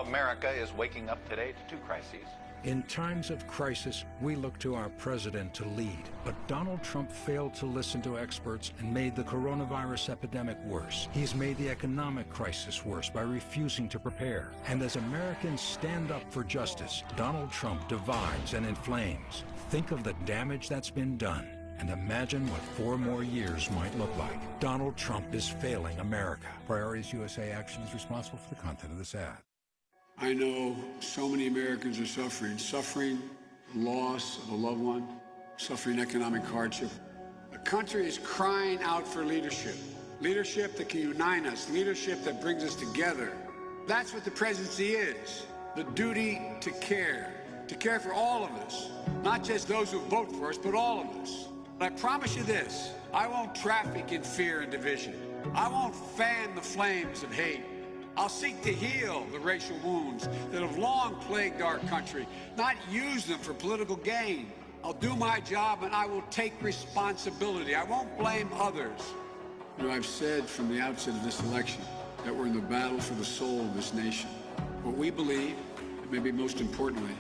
America is waking up today to two crises. In times of crisis, we look to our president to lead. But Donald Trump failed to listen to experts and made the coronavirus epidemic worse. He's made the economic crisis worse by refusing to prepare. And as Americans stand up for justice, Donald Trump divides and inflames. Think of the damage that's been done, and imagine what 4 more years might look like. Donald Trump is failing America. Priorities USA Action is responsible for the content of this ad. I know so many Americans are suffering loss of a loved one, suffering economic hardship. The country is crying out for leadership that can unite us, leadership that brings us together. That's what the presidency is, the duty to care for all of us, not just those who vote for us, but all of us. But I promise you this, I won't traffic in fear and division. I won't fan the flames of hate. I'll seek to heal the racial wounds that have long plagued our country, not use them for political gain. I'll do my job and I will take responsibility. I won't blame others. You know, I've said from the outset of this election that we're in the battle for the soul of this nation. What we believe, and maybe most importantly,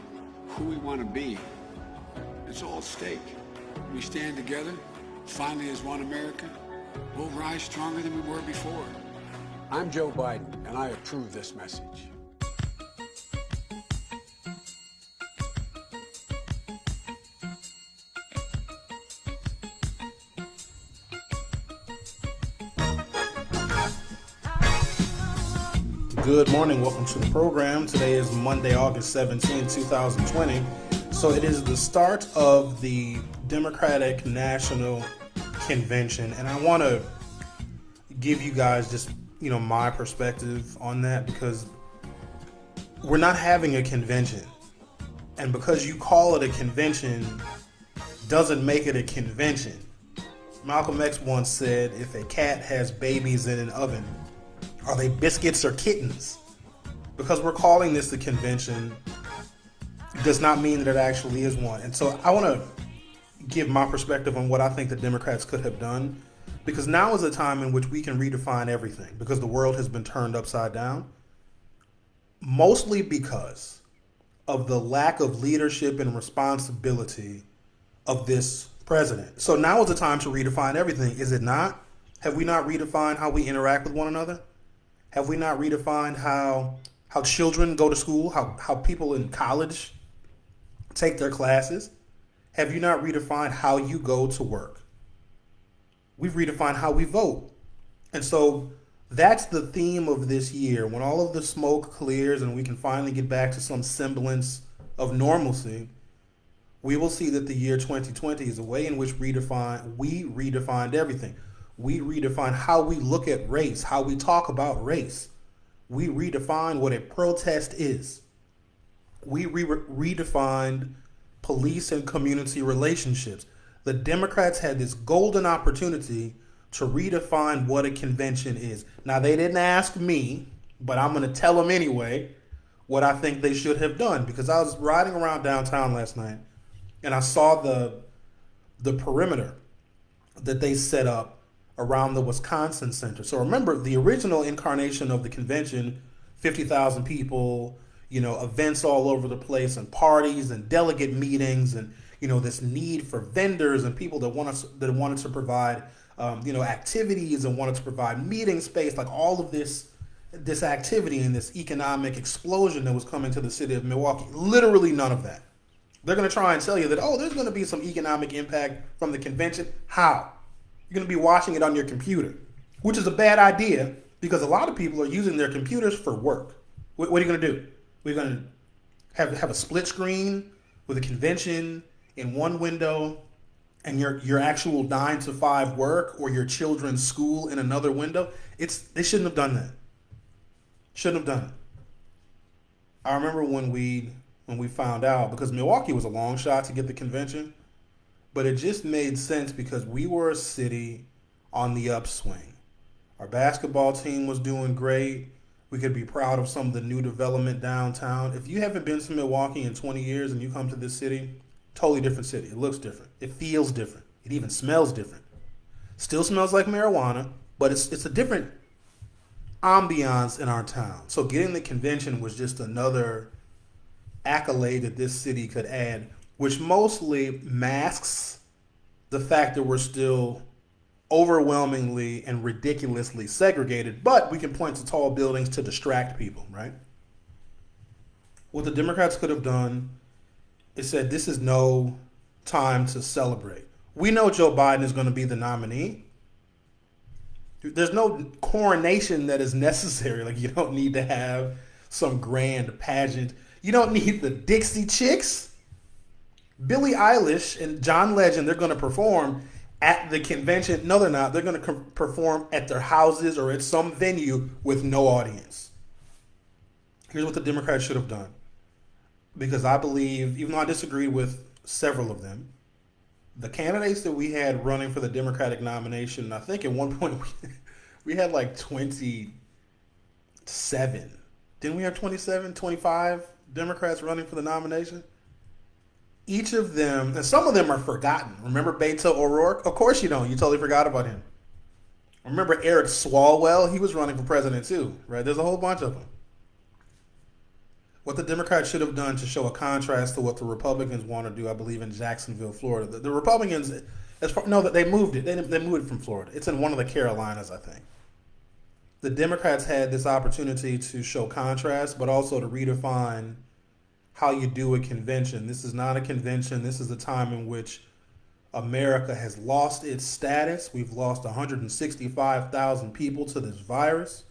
who we want to be, it's all at stake. We stand together, finally as one America, we'll rise stronger than we were before. I'm Joe Biden, and I approve this message. Good morning. Welcome to the program. Today is Monday, August 17, 2020. So it is the start of the Democratic National Convention, and I want to give you guys just my perspective on that, because we're not having a convention, and because you call it a convention doesn't make it a convention. Malcolm X once said, if a cat has babies in an oven, are they biscuits or kittens? Because we're calling this a convention does not mean that it actually is one. And so I want to give my perspective on what I think the Democrats could have done, because now is a time in which we can redefine everything, because the world has been turned upside down, mostly because of the lack of leadership and responsibility of this president. So now is the time to redefine everything, is it not? Have we not redefined how we interact with one another? Have we not redefined how children go to school, how people in college take their classes? Have you not redefined how you go to work? We've redefined how we vote. And so that's the theme of this year. When all of the smoke clears and we can finally get back to some semblance of normalcy, we will see that the year 2020 is a way in which we redefined everything. We redefined how we look at race, how we talk about race. We redefined what a protest is. We redefined police and community relationships. The Democrats had this golden opportunity to redefine what a convention is. Now, they didn't ask me, but I'm going to tell them anyway what I think they should have done, because I was riding around downtown last night and I saw the perimeter that they set up around the Wisconsin Center. So remember, the original incarnation of the convention, 50,000 people, events all over the place, and parties and delegate meetings, and this need for vendors and people that wanted to provide activities and wanted to provide meeting space, like all of this activity and this economic explosion that was coming to the city of Milwaukee. Literally none of that. They're going to try and tell you that, there's going to be some economic impact from the convention. How? You're going to be watching it on your computer, which is a bad idea because a lot of people are using their computers for work. What are you going to do? We're going to have a split screen with a convention in one window and your actual 9 to 5 work or your children's school in another window. They shouldn't have done that. Shouldn't have done it. I remember when we found out, because Milwaukee was a long shot to get the convention, but it just made sense because we were a city on the upswing. Our basketball team was doing great. We could be proud of some of the new development downtown. If you haven't been to Milwaukee in 20 years and you come to this city, totally different city. It looks different. It feels different. It even smells different. Still smells like marijuana, but it's a different ambiance in our town. So getting the convention was just another accolade that this city could add, which mostly masks the fact that we're still overwhelmingly and ridiculously segregated, but we can point to tall buildings to distract people, right? What the Democrats could have done is said, this is no time to celebrate. We know Joe Biden is going to be the nominee. There's no coronation that is necessary. Like, you don't need to have some grand pageant. You don't need the Dixie Chicks. Billie Eilish and John Legend, they're going to perform at the convention. No, they're not. They're going to perform at their houses or at some venue with no audience. Here's what the Democrats should have done. Because I believe, even though I disagree with several of them, the candidates that we had running for the Democratic nomination, I think at one point we had like 27. Didn't we have 27, 25 Democrats running for the nomination? Each of them, and some of them are forgotten. Remember Beto O'Rourke? Of course you don't. You totally forgot about him. Remember Eric Swalwell? He was running for president too, right? There's a whole bunch of them. What the Democrats should have done to show a contrast to what the Republicans want to do, I believe, in Jacksonville, Florida. The Republicans, they moved it. They moved it from Florida. It's in one of the Carolinas, I think. The Democrats had this opportunity to show contrast, but also to redefine how you do a convention. This is not a convention. This is a time in which America has lost its status. We've lost 165,000 people to this virus.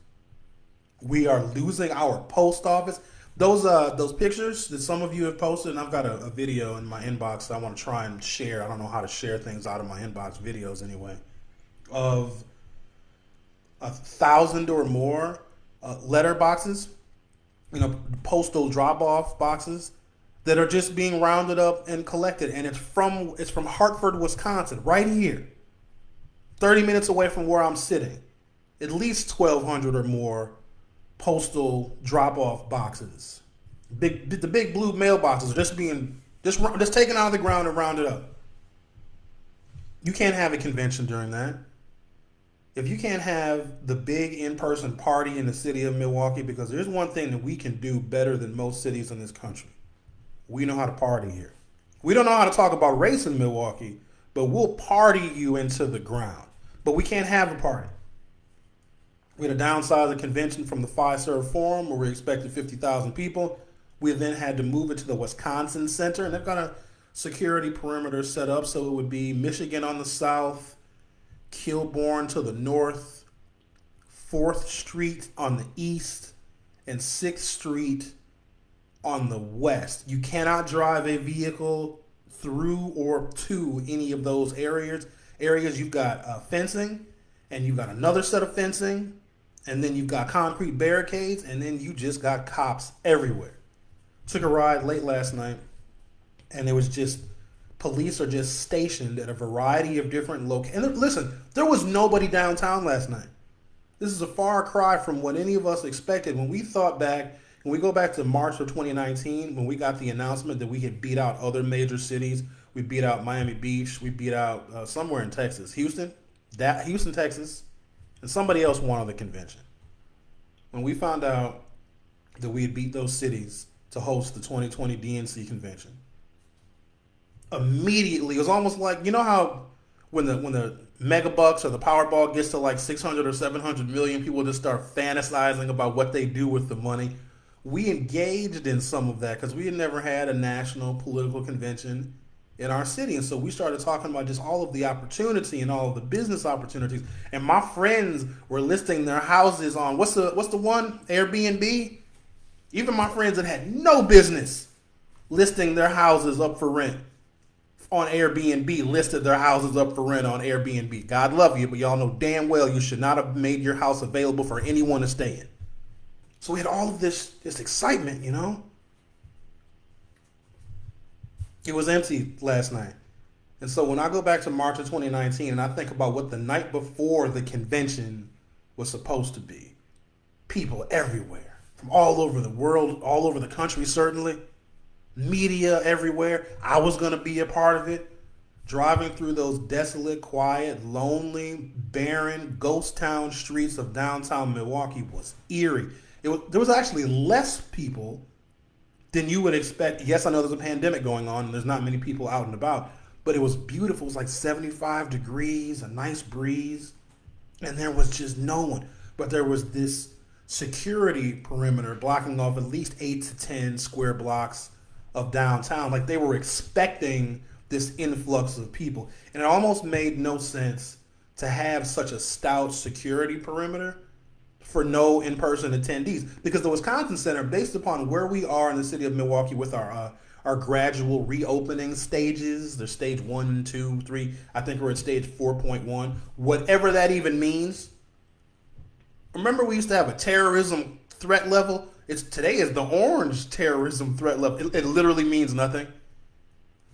We are losing our post office. Those pictures that some of you have posted, and I've got a video in my inbox that I want to try and share. I don't know how to share things out of my inbox videos anyway, of 1,000 or more letter boxes, postal drop-off boxes that are just being rounded up and collected. And it's from Hartford, Wisconsin, right here, 30 minutes away from where I'm sitting. At least 1,200 or more postal drop-off boxes. The big blue mailboxes are just taken out of the ground and rounded up. You can't have a convention during that. If you can't have the big in-person party in the city of Milwaukee, because there's one thing that we can do better than most cities in this country. We know how to party here. We don't know how to talk about race in Milwaukee, but we'll party you into the ground. But we can't have a party. We had to downsize the convention from the Fiserv Forum, where we expected 50,000 people. We then had to move it to the Wisconsin Center, and they've got a security perimeter set up so it would be Michigan on the south, Kilbourne to the north, 4th Street on the east, and 6th Street on the west. You cannot drive a vehicle through or to any of those areas. You've got fencing, and you've got another set of fencing, and then you've got concrete barricades, and then you just got cops everywhere. Took a ride late last night, and it was just police are just stationed at a variety of different locations. And listen, there was nobody downtown last night. This is a far cry from what any of us expected. When we go back to March of 2019, when we got the announcement that we had beat out other major cities, we beat out Miami Beach, we beat out somewhere in Texas, Houston, Texas, and somebody else won on the convention. When we found out that we had beat those cities to host the 2020 DNC convention, immediately it was almost like, you know how when the mega bucks or the Powerball gets to like 600 or 700 million, people just start fantasizing about what they do with the money. We engaged in some of that because we had never had a national political convention in our city. And so we started talking about just all of the opportunity and all of the business opportunities. And my friends were listing their houses on what's the one? Airbnb? Even my friends that had no business listing their houses up for rent on Airbnb listed their houses up for rent on Airbnb. God love you, but y'all know damn well you should not have made your house available for anyone to stay in. So we had all of this excitement, you know. It was empty last night. And so when I go back to March of 2019 and I think about what the night before the convention was supposed to be, people everywhere, from all over the world, all over the country certainly, media everywhere. I was going to be a part of it. Driving through those desolate, quiet, lonely, barren, ghost town streets of downtown Milwaukee was eerie. There was actually less people than you would expect. Yes, I know there's a pandemic going on and there's not many people out and about, but it was beautiful. It was like 75 degrees, a nice breeze, and there was just no one. But there was this security perimeter blocking off at least 8 to 10 square blocks of downtown. Like they were expecting this influx of people. And it almost made no sense to have such a stout security perimeter for no in-person attendees, because the Wisconsin Center, based upon where we are in the city of Milwaukee with our gradual reopening stages, there's stage 1, 2, 3, I think we're at stage 4.1, whatever that even means. Remember we used to have a terrorism threat level? Today is the orange terrorism threat level. It literally means nothing.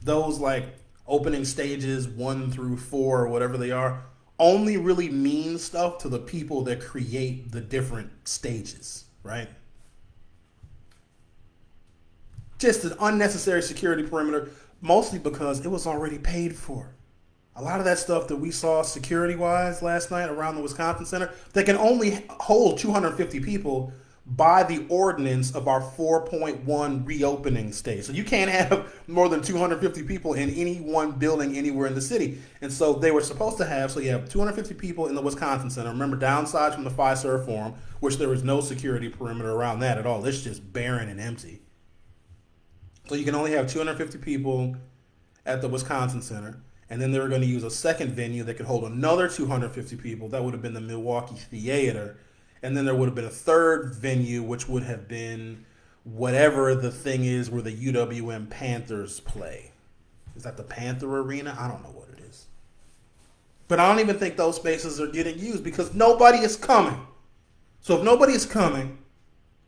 Those like opening stages 1 through 4 or whatever they are only really mean stuff to the people that create the different stages, right? Just an unnecessary security perimeter, mostly because it was already paid for. A lot of that stuff that we saw security-wise last night around the Wisconsin Center, that can only hold 250 people by the ordinance of our 4.1 reopening stage. So you can't have more than 250 people in any one building anywhere in the city. And so they were supposed to have, so you have 250 people in the Wisconsin Center. Remember, downside from the Fiserv Forum, which there was no security perimeter around that at all. It's just barren and empty. So you can only have 250 people at the Wisconsin Center. And then they were going to use a second venue that could hold another 250 people. That would have been the Milwaukee Theater. And then there would have been a third venue, which would have been whatever the thing is where the UWM Panthers play. Is that the Panther Arena? I don't know what it is. But I don't even think those spaces are getting used because nobody is coming. So if nobody is coming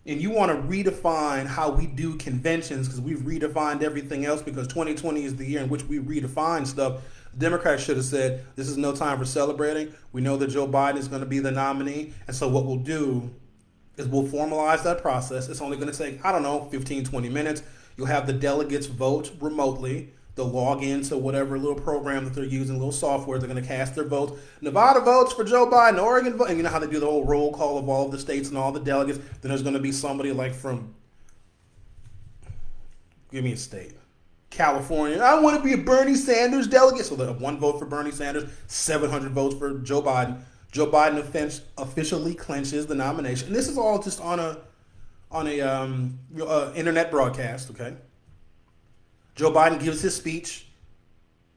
and you want to redefine how we do conventions, because we've redefined everything else because 2020 is the year in which we redefine stuff, Democrats should have said, this is no time for celebrating. We know that Joe Biden is going to be the nominee. And so what we'll do is we'll formalize that process. It's only going to take, 15, 20 minutes. You'll have the delegates vote remotely. They'll log into whatever little program that they're using, little software. They're going to cast their votes. Nevada votes for Joe Biden. Oregon votes. And you know how they do the whole roll call of all of the states and all the delegates. Then there's going to be somebody like from, give me a state. California. I want to be a Bernie Sanders delegate. So they have 1 vote for Bernie Sanders, 700 votes for Joe Biden. Joe Biden officially clinches the nomination. And this is all just on a internet broadcast, okay? Joe Biden gives his speech.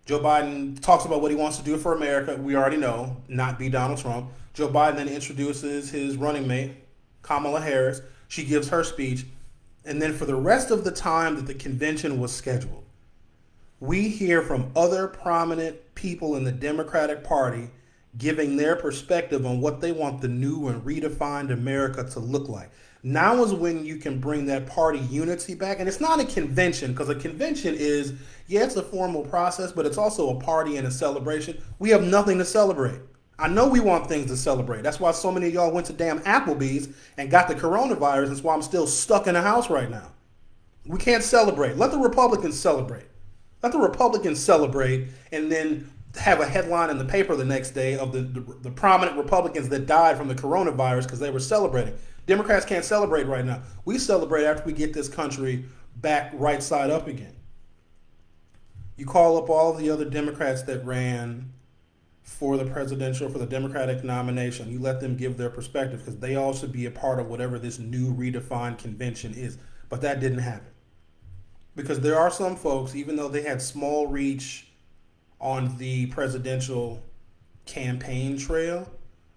Joe Biden talks about what he wants to do for America. We already know, not be Donald Trump. Joe Biden then introduces his running mate, Kamala Harris. She gives her speech. And then for the rest of the time that the convention was scheduled, we hear from other prominent people in the Democratic Party giving their perspective on what they want the new and redefined America to look like. Now is when you can bring that party unity back. And it's not a convention, because a convention is, yeah, it's a formal process, but it's also a party and a celebration. We have nothing to celebrate. I know we want things to celebrate. That's why so many of y'all went to damn Applebee's and got the coronavirus. That's why I'm still stuck in the house right now. We can't celebrate. Let the Republicans celebrate. Let the Republicans celebrate and then have a headline in the paper the next day of the prominent Republicans that died from the coronavirus because they were celebrating. Democrats can't celebrate right now. We celebrate after we get this country back right side up again. You call up all of the other Democrats that ran for the Democratic nomination. You let them give their perspective because they all should be a part of whatever this new redefined convention is. But that didn't happen. Because there are some folks, even though they had small reach on the presidential campaign trail,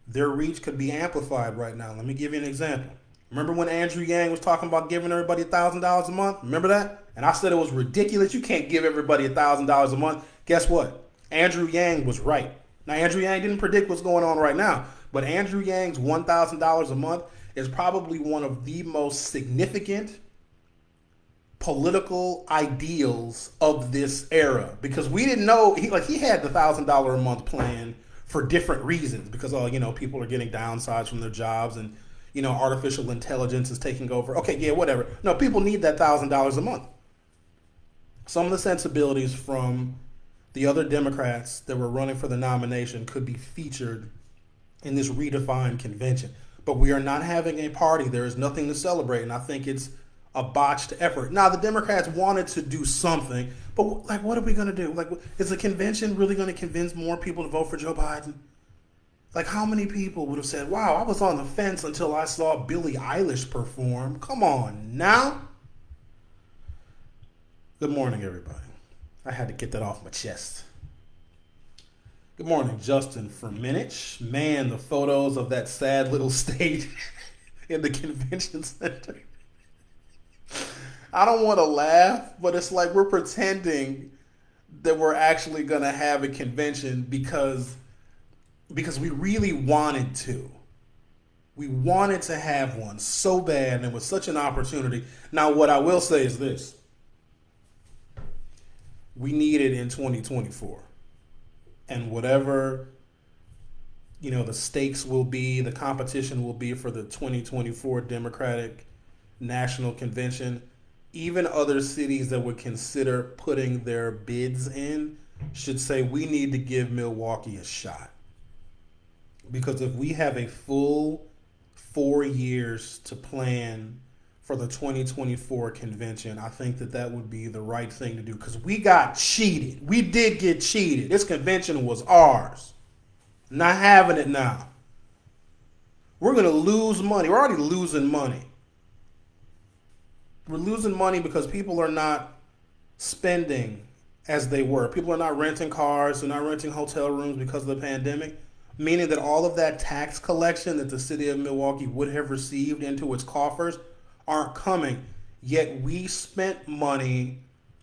their reach could be amplified right now. Let me give you an example. Remember when Andrew Yang was talking about giving everybody $1,000 a month? Remember that? And I said it was ridiculous. You can't give everybody $1,000 a month. Guess what? Andrew Yang was right. Now, Andrew Yang didn't predict what's going on right now, but Andrew Yang's $1,000 a month is probably one of the most significant political ideals of this era, because we didn't know he had the $1,000 a month plan for different reasons, because people are getting downsized from their jobs and artificial intelligence is taking over. Okay, yeah, whatever. No, people need that $1,000 a month. Some of the sensibilities from the other Democrats that were running for the nomination could be featured in this redefined convention, but we are not having a party. There is nothing to celebrate, and I think it's a botched effort. Now, the Democrats wanted to do something, but what are we going to do? Is the convention really going to convince more people to vote for Joe Biden? How many people would have said, wow, I was on the fence until I saw Billie Eilish perform? Come on now. Good morning, everybody. I had to get that off my chest. Good morning, Justin Ferminich. Man, the photos of that sad little state in the convention center. I don't want to laugh, but it's like we're pretending that we're actually going to have a convention because we really wanted to. We wanted to have one so bad, and it was such an opportunity. Now, what I will say is this. We need it in 2024. And whatever, the stakes will be, the competition will be for the 2024 Democratic National Convention, even other cities that would consider putting their bids in should say we need to give Milwaukee a shot. Because if we have a full 4 years to plan for the 2024 convention, I think that would be the right thing to do, because we got cheated. We did get cheated. This convention was ours. Not having it now. We're going to lose money. We're already losing money. We're losing money because people are not spending as they were. People are not renting cars. They're not renting hotel rooms because of the pandemic, meaning that all of that tax collection that the city of Milwaukee would have received into its coffers aren't coming. Yet we spent money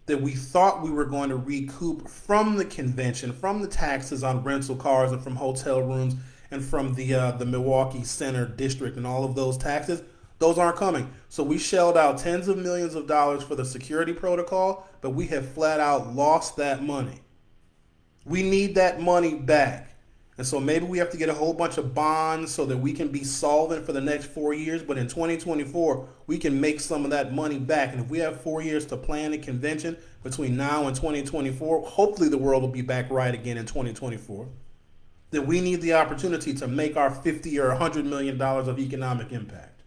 that we thought we were going to recoup from the convention, from the taxes on rental cars and from hotel rooms and from the Milwaukee Center District and all of those taxes. Those aren't coming. So we shelled out tens of millions of dollars for the security protocol, but we have flat out lost that money. We need that money back. And so maybe we have to get a whole bunch of bonds so that we can be solvent for the next 4 years. But in 2024, we can make some of that money back. And if we have 4 years to plan a convention between now and 2024, hopefully the world will be back right again in 2024. Then we need the opportunity to make our $50 or $100 million of economic impact.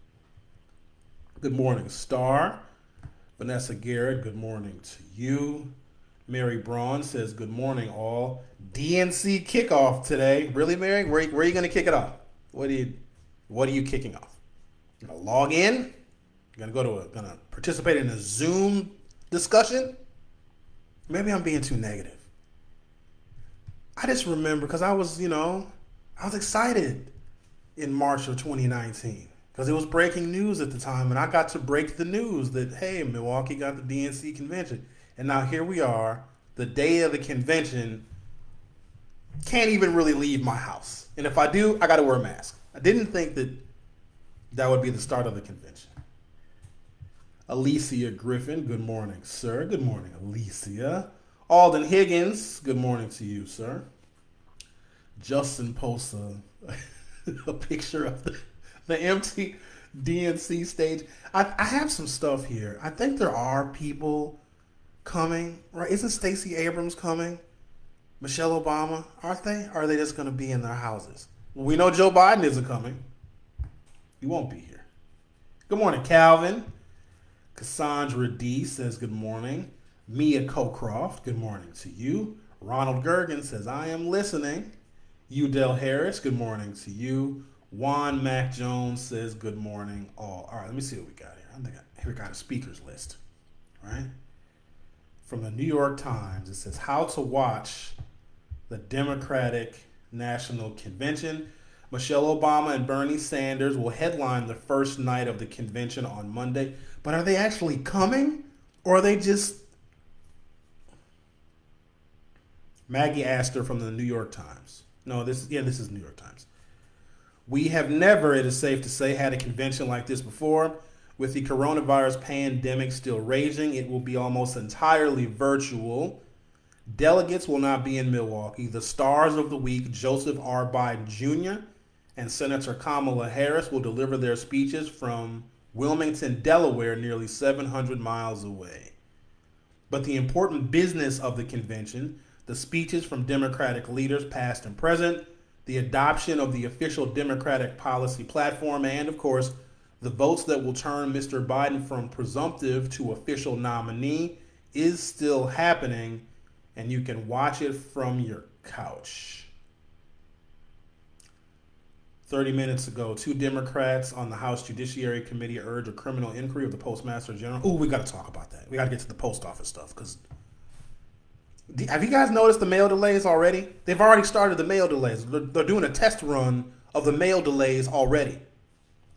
Good morning, Star. Vanessa Garrett, good morning to you. Mary Braun says, good morning, all. DNC kickoff today. Really, Mary? Where are you going to kick it off? What are you kicking off? You going to log in? You're going to participate in a Zoom discussion? Maybe I'm being too negative. I just remember because I was excited in March of 2019. because it was breaking news at the time, and I got to break the news that, hey, Milwaukee got the DNC convention. And now here we are, the day of the convention, can't even really leave my house. And if I do, I got to wear a mask. I didn't think that would be the start of the convention. Alicia Griffin, good morning, sir. Good morning, Alicia. Alden Higgins, good morning to you, sir. Justin posts a picture of the empty DNC stage. I have some stuff here. I think there are people coming, right? Isn't Stacey Abrams coming? Michelle Obama, aren't they? Or are they just going to be in their houses? Well, we know Joe Biden isn't coming. He won't be here. Good morning, Calvin. Cassandra D says good morning. Mia Cocroft, good morning to you. Ronald Gergen says, I am listening. Udell Harris, good morning to you. Juan Mac Jones says good morning all. All right, let me see what we got here. I think we got a speakers list, right? From the New York Times, it says how to watch the Democratic National Convention. Michelle Obama and Bernie Sanders will headline the first night of the convention on Monday. But are they actually coming? Or are they just... Maggie Astor from the New York Times. No, this is New York Times. We have never, it is safe to say, had a convention like this before. With the coronavirus pandemic still raging, it will be almost entirely virtual. Delegates will not be in Milwaukee. The stars of the week, Joseph R. Biden Jr. and Senator Kamala Harris, will deliver their speeches from Wilmington, Delaware, nearly 700 miles away. But the important business of the convention, the speeches from Democratic leaders past and present, the adoption of the official Democratic policy platform, and, of course, the votes that will turn Mr. Biden from presumptive to official nominee is still happening, and you can watch it from your couch. 30 minutes ago, 2 Democrats on the House Judiciary Committee urged a criminal inquiry of the Postmaster General. Ooh, we got to talk about that. We got to get to the post office stuff, because have you guys noticed the mail delays already? They've already started the mail delays. They're doing a test run of the mail delays already.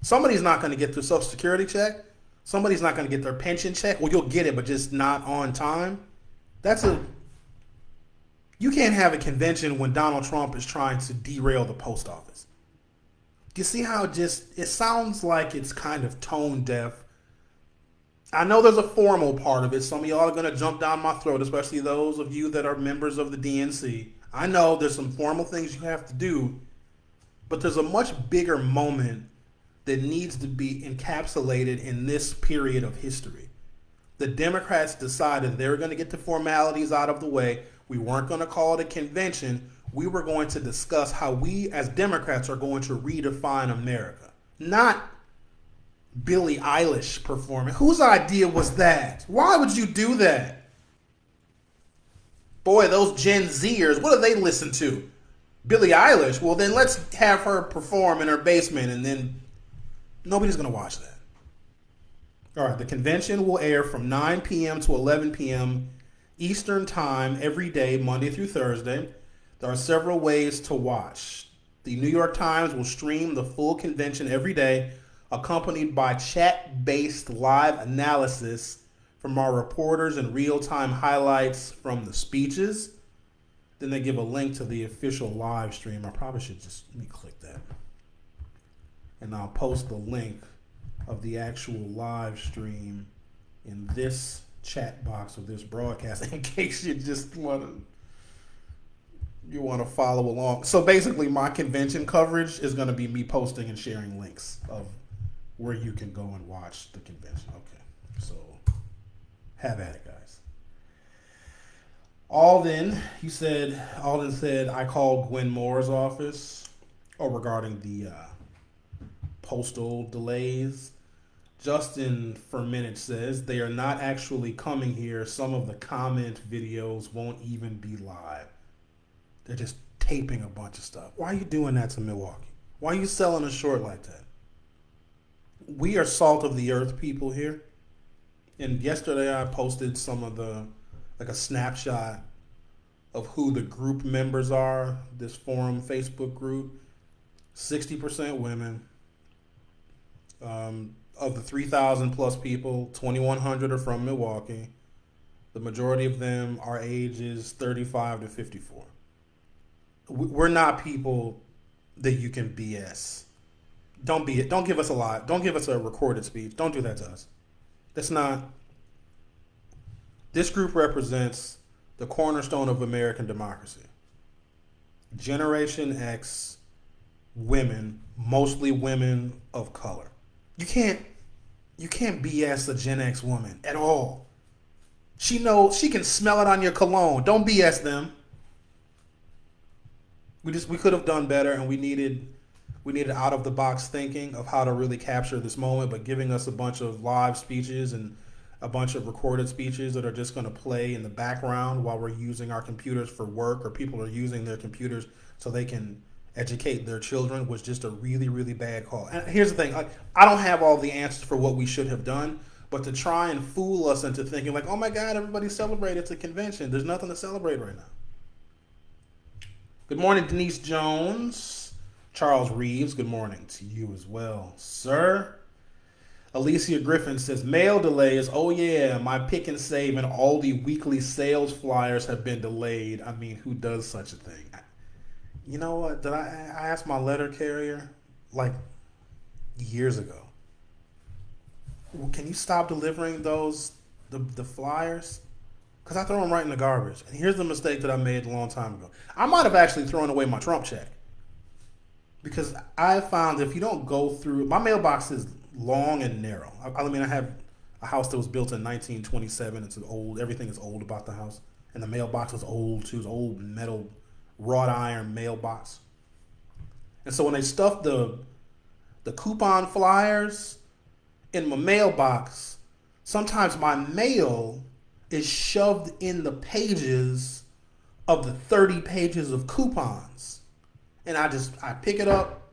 Somebody's not going to get their Social Security check. Somebody's not going to get their pension check. Well, you'll get it, but just not on time. You can't have a convention when Donald Trump is trying to derail the post office. Do you see how it sounds like it's kind of tone deaf? I know there's a formal part of it. Some of y'all are going to jump down my throat, especially those of you that are members of the DNC. I know there's some formal things you have to do, but there's a much bigger moment that needs to be encapsulated in this period of history. The Democrats decided they were going to get the formalities out of the way. We weren't going to call it a convention. We were going to discuss how we as Democrats are going to redefine America. Not Billie Eilish performing. Whose idea was that? Why would you do that? Boy, those Gen Zers, what do they listen to? Billie Eilish? Well, then let's have her perform in her basement, and then nobody's going to watch that. All right, the convention will air from 9 p.m. to 11 p.m. Eastern Time every day, Monday through Thursday. There are several ways to watch. The New York Times will stream the full convention every day, accompanied by chat-based live analysis from our reporters and real-time highlights from the speeches. Then they give a link to the official live stream. I probably should let me click that. And I'll post the link of the actual live stream in this chat box of this broadcast in case you just want to follow along. So basically my convention coverage is going to be me posting and sharing links of where you can go and watch the convention. Okay, so have at it, guys. Alden said, I called Gwen Moore's office regarding the postal delays. Justin Ferminich says they are not actually coming here. Some of the comment videos won't even be live. They're just taping a bunch of stuff. Why are you doing that to Milwaukee? Why are you selling us short like that? We are salt of the earth people here. And yesterday I posted a snapshot of who the group members are, this forum Facebook group. 60% women, Of the 3,000 plus people, 2,100 are from Milwaukee. The majority of them are ages 35 to 54. We're not people that you can BS. Don't be it. Don't give us a lie. Don't give us a recorded speech. Don't do that to us. That's not. This group represents the cornerstone of American democracy. Generation X women, mostly women of color. You can't BS a Gen X woman at all. She knows, she can smell it on your cologne. Don't BS them. We could have done better, and we needed out of the box thinking of how to really capture this moment, but giving us a bunch of live speeches and a bunch of recorded speeches that are just going to play in the background while we're using our computers for work, or people are using their computers so they can educate their children, was just a really, really bad call. And here's the thing, I don't have all the answers for what we should have done, but to try and fool us into thinking like, oh my God, everybody celebrated, it's a convention. There's nothing to celebrate right now. Good morning, Denise Jones. Charles Reeves, good morning to you as well, sir. Alicia Griffin says, mail delays. Oh yeah, my Pick and Save and Aldi weekly sales flyers have been delayed. I mean, who does such a thing? You know what? I asked my letter carrier like years ago, well, can you stop delivering the flyers? Because I throw them right in the garbage. And here's the mistake that I made a long time ago. I might have actually thrown away my Trump check. Because I found if you don't go through, my mailbox is long and narrow. I mean, I have a house that was built in 1927. It's old. Everything is old about the house. And the mailbox was old too. It was old metal, wrought iron mailbox. And so when they stuffed the coupon flyers in my mailbox, sometimes my mail is shoved in the pages of the 30 pages of coupons. And I pick it up,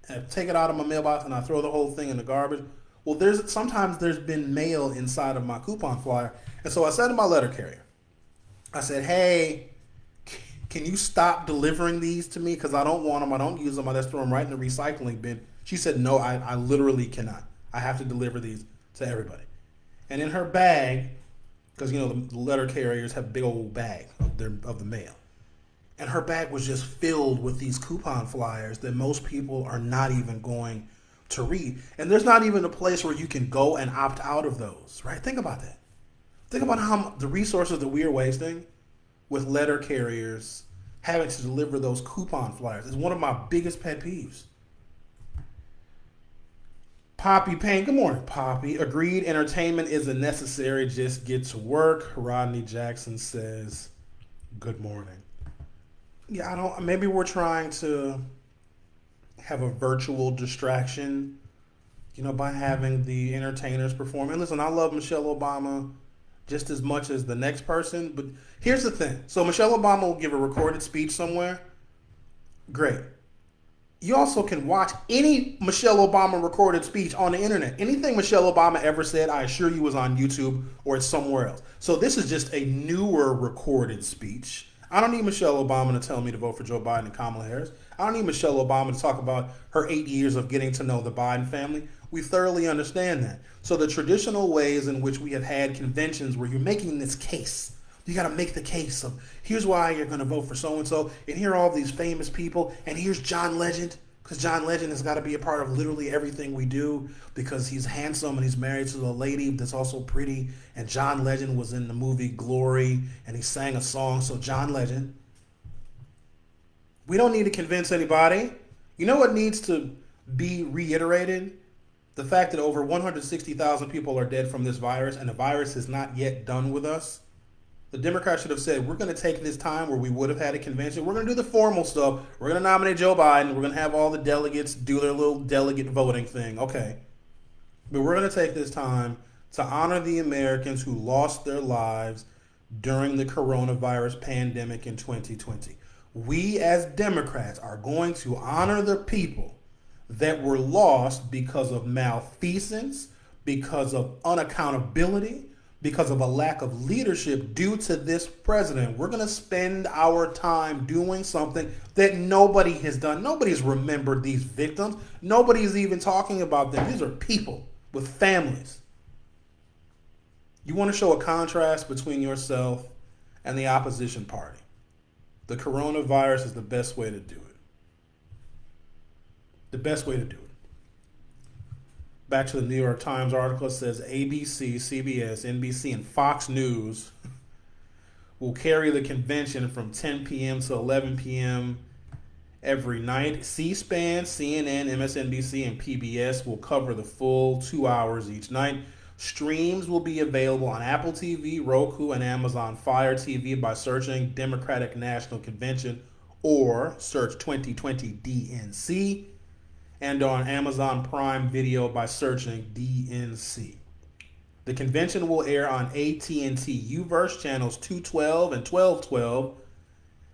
and I take it out of my mailbox, and I throw the whole thing in the garbage. Well, sometimes there's been mail inside of my coupon flyer. And so I said to my letter carrier, I said, hey, can you stop delivering these to me? Because I don't want them. I don't use them. I just throw them right in the recycling bin. She said, no, I literally cannot. I have to deliver these to everybody. And in her bag, because, you know, the letter carriers have a big old bag of the mail. And her bag was just filled with these coupon flyers that most people are not even going to read. And there's not even a place where you can go and opt out of those, right? Think about that. Think about how the resources that we are wasting with letter carriers having to deliver those coupon flyers. It's one of my biggest pet peeves. Poppy Payne, good morning, Poppy. Agreed, entertainment isn't necessary, just get to work. Rodney Jackson says, good morning. Yeah, maybe we're trying to have a virtual distraction, by having the entertainers perform. And listen, I love Michelle Obama just as much as the next person, but here's the thing. So Michelle Obama will give a recorded speech somewhere. Great. You also can watch any Michelle Obama recorded speech on the internet. Anything Michelle Obama ever said, I assure you, was on YouTube or it's somewhere else. So this is just a newer recorded speech. I don't need Michelle Obama to tell me to vote for Joe Biden and Kamala Harris. I don't need Michelle Obama to talk about her 8 years of getting to know the Biden family. We thoroughly understand that. So the traditional ways in which we have had conventions where you're making this case, you got to make the case of here's why you're going to vote for so-and-so, and here are all these famous people, and here's John Legend, because John Legend has got to be a part of literally everything we do because he's handsome and he's married to a lady that's also pretty, and John Legend was in the movie Glory, and he sang a song, so John Legend. We don't need to convince anybody. You know what needs to be reiterated? The fact that over 160,000 people are dead from this virus, and the virus is not yet done with us. The Democrats should have said, we're going to take this time where we would have had a convention. We're going to do the formal stuff. We're going to nominate Joe Biden. We're going to have all the delegates do their little delegate voting thing. Okay. But we're going to take this time to honor the Americans who lost their lives during the coronavirus pandemic in 2020. We as Democrats are going to honor the people that were lost because of malfeasance, because of unaccountability, because of a lack of leadership due to this president. We're going to spend our time doing something that nobody has done. Nobody's remembered these victims. Nobody's even talking about them. These are people with families. You want to show a contrast between yourself and the opposition party. The coronavirus is the best way to do it. The best way to do it. Back to the New York Times article, it says ABC, CBS, NBC, and Fox News will carry the convention from 10 p.m. to 11 p.m. every night. C-SPAN, CNN, MSNBC, and PBS will cover the full 2 hours each night. Streams will be available on Apple TV, Roku, and Amazon Fire TV by searching Democratic National Convention or search 2020 DNC, and on Amazon Prime Video by searching DNC. The convention will air on AT&T UVerse channels 212 and 1212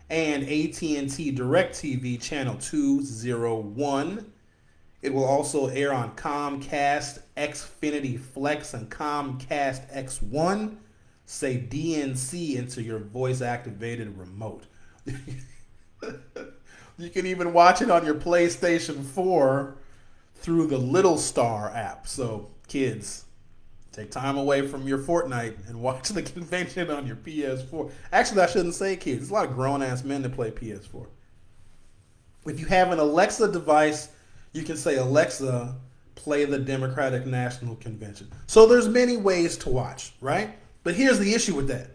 and AT&T DirecTV channel 201. It will also air on Comcast Xfinity Flex and Comcast X1. Say DNC into your voice-activated remote. You can even watch it on your PlayStation 4 through the Little Star app. So, kids, take time away from your Fortnite and watch the convention on your PS4. Actually, I shouldn't say kids. There's a lot of grown-ass men that play PS4. If you have an Alexa device, you can say, Alexa, play the Democratic National Convention. So there's many ways to watch, right? But here's the issue with that.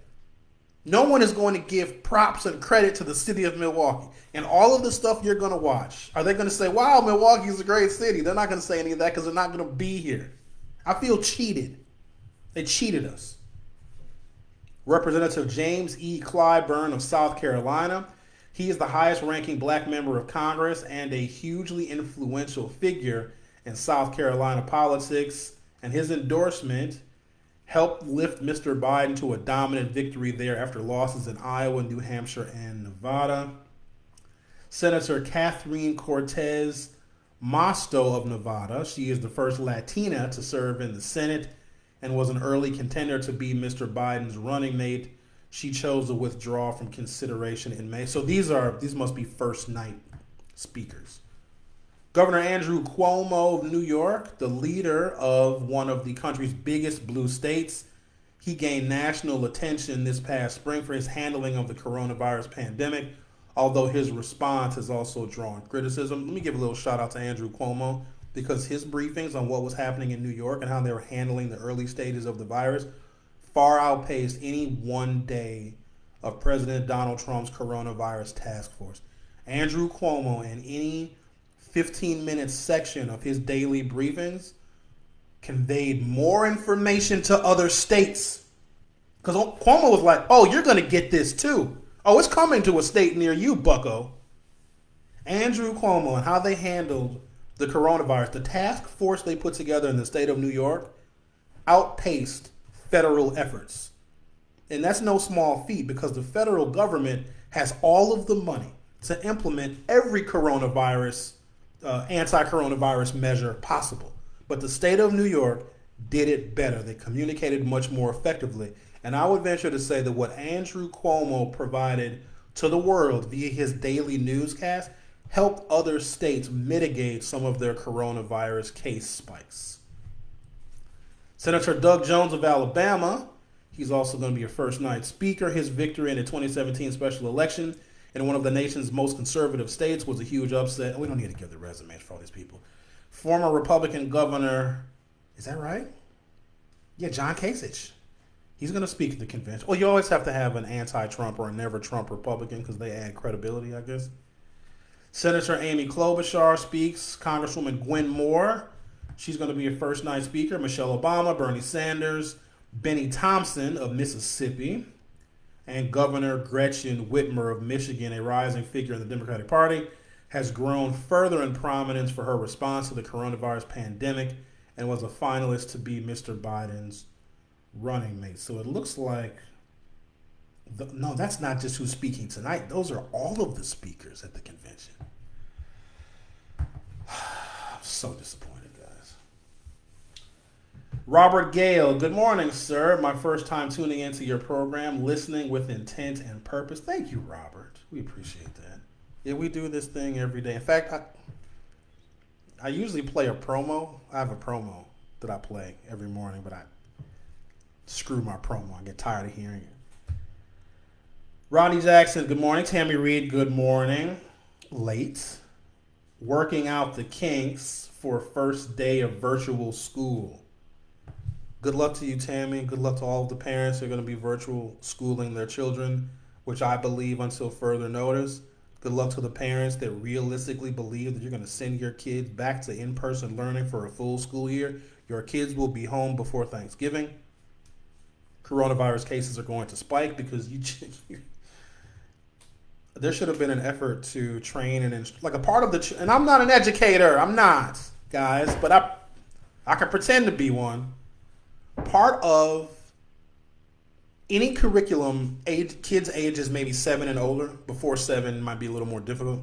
No one is going to give props and credit to the city of Milwaukee. And all of the stuff you're going to watch, are they going to say, wow, Milwaukee's a great city? They're not going to say any of that because they're not going to be here. I feel cheated. They cheated us. Representative James E. Clyburn of South Carolina. He is the highest ranking black member of Congress and a hugely influential figure in South Carolina politics. And his endorsement helped lift Mr. Biden to a dominant victory there after losses in Iowa, New Hampshire, and Nevada. Senator Catherine Cortez Masto of Nevada. She is the first Latina to serve in the Senate and was an early contender to be Mr. Biden's running mate. She chose to withdraw from consideration in May. So these must be first night speakers. Governor Andrew Cuomo of New York, the leader of one of the country's biggest blue states, he gained national attention this past spring for his handling of the coronavirus pandemic, although his response has also drawn criticism. Let me give a little shout out to Andrew Cuomo because his briefings on what was happening in New York and how they were handling the early stages of the virus far outpaced any one day of President Donald Trump's coronavirus task force. Andrew Cuomo, in any 15-minute section of his daily briefings, conveyed more information to other states. Because Cuomo was like, oh, you're going to get this too. Oh, it's coming to a state near you, bucko. Andrew Cuomo and how they handled the coronavirus, the task force they put together in the state of New York, outpaced federal efforts. And that's no small feat because the federal government has all of the money to implement every coronavirus, anti-coronavirus measure possible. But the state of New York did it better. They communicated much more effectively. And I would venture to say that what Andrew Cuomo provided to the world via his daily newscast helped other states mitigate some of their coronavirus case spikes. Senator Doug Jones of Alabama, he's also going to be a first night speaker. His victory in the 2017 special election in one of the nation's most conservative states was a huge upset. We don't need to give the resumes for all these people. Former Republican governor, is that right? Yeah, John Kasich. He's going to speak at the convention. Well, you always have to have an anti-Trump or a never-Trump Republican because they add credibility, I guess. Senator Amy Klobuchar speaks. Congresswoman Gwen Moore, she's going to be a first-night speaker. Michelle Obama, Bernie Sanders, Benny Thompson of Mississippi, and Governor Gretchen Whitmer of Michigan, a rising figure in the Democratic Party, has grown further in prominence for her response to the coronavirus pandemic and was a finalist to be Mr. Biden's running mate. So it looks like, no, that's not just who's speaking tonight. Those are all of the speakers at the convention. I'm so disappointed, guys. Robert Gale, good morning, sir. My first time tuning into your program, listening with intent and purpose. Thank you, Robert. We appreciate that. Yeah, we do this thing every day. In fact, I usually play a promo. I have a promo that I play every morning, but I screw my promo. I get tired of hearing it. Ronnie Jackson, good morning. Tammy Reed, good morning. Late. Working out the kinks for first day of virtual school. Good luck to you, Tammy. Good luck to all of the parents who are going to be virtual schooling their children, which I believe until further notice. Good luck to the parents that realistically believe that you're going to send your kids back to in-person learning for a full school year. Your kids will be home before Thanksgiving. Coronavirus cases are going to spike because there should have been an effort to train and like a part of the, and I'm not an educator, I'm not, guys, but I can pretend to be one. Part of any curriculum, kids ages maybe 7 and older, before 7 might be a little more difficult.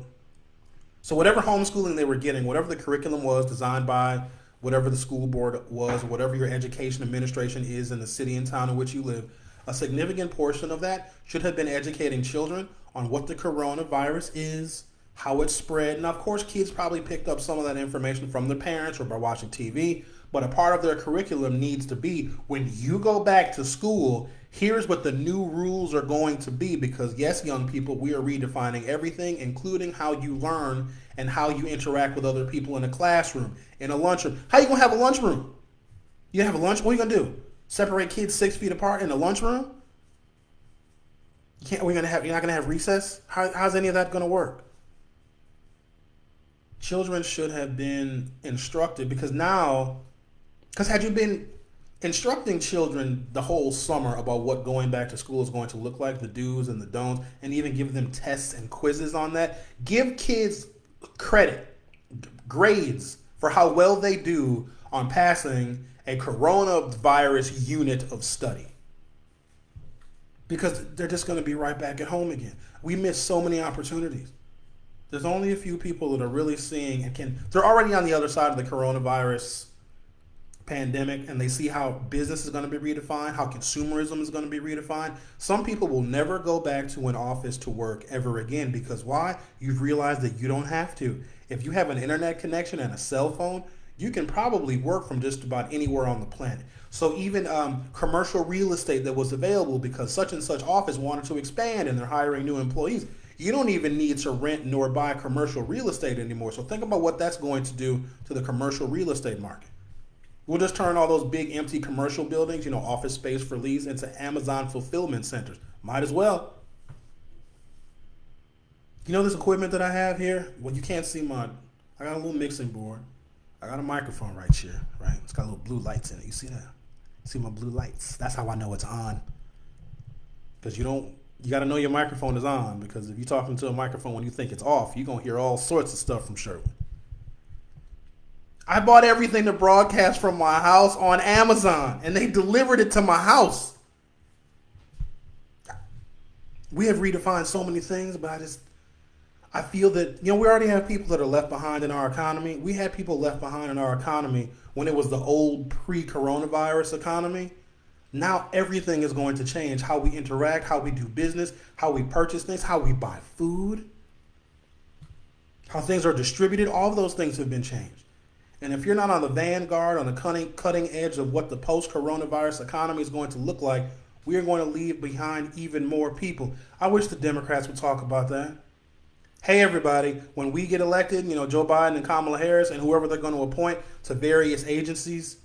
So whatever homeschooling they were getting, whatever the curriculum was designed by, whatever the school board was, whatever your education administration is in the city and town in which you live, a significant portion of that should have been educating children on what the coronavirus is, how it spread. Now, of course, kids probably picked up some of that information from their parents or by watching TV, but a part of their curriculum needs to be, when you go back to school, here's what the new rules are going to be, because yes, young people, we are redefining everything, including how you learn and how you interact with other people in a classroom, in a lunchroom. How you going to have a lunchroom? You have a lunch? What are you going to do? Separate kids 6 feet apart in a lunchroom? You're not going to have recess? How's any of that going to work? Children should have been instructed, because had you been instructing children the whole summer about what going back to school is going to look like, the do's and the don'ts, and even give them tests and quizzes on that, give kids credit, grades for how well they do on passing a coronavirus unit of study. Because they're just going to be right back at home again. We miss so many opportunities. There's only a few people that are really seeing they're already on the other side of the coronavirus pandemic, and they see how business is going to be redefined, how consumerism is going to be redefined. Some people will never go back to an office to work ever again, because why? You've realized that you don't have to. If you have an internet connection and a cell phone, you can probably work from just about anywhere on the planet. So even commercial real estate that was available because such and such office wanted to expand and they're hiring new employees, you don't even need to rent nor buy commercial real estate anymore. So think about what that's going to do to the commercial real estate market. We'll just turn all those big empty commercial buildings, office space for lease, into Amazon fulfillment centers. Might as well. This equipment that I have here? Well, you can't see I got a little mixing board. I got a microphone right here, right? It's got little blue lights in it. You see that? See my blue lights? That's how I know it's on. Because you got to know your microphone is on, because if you're talking to a microphone when you think it's off, you're going to hear all sorts of stuff from Sherwin. I bought everything to broadcast from my house on Amazon, and they delivered it to my house. We have redefined so many things, but I feel that, we already have people that are left behind in our economy. We had people left behind in our economy when it was the old pre-coronavirus economy. Now everything is going to change. How we interact, how we do business, how we purchase things, how we buy food, how things are distributed. All of those things have been changed. And if you're not on the vanguard, on the cutting edge of what the post-coronavirus economy is going to look like, we are going to leave behind even more people. I wish the Democrats would talk about that. Hey, everybody, when we get elected, Joe Biden and Kamala Harris and whoever they're going to appoint to various agencies,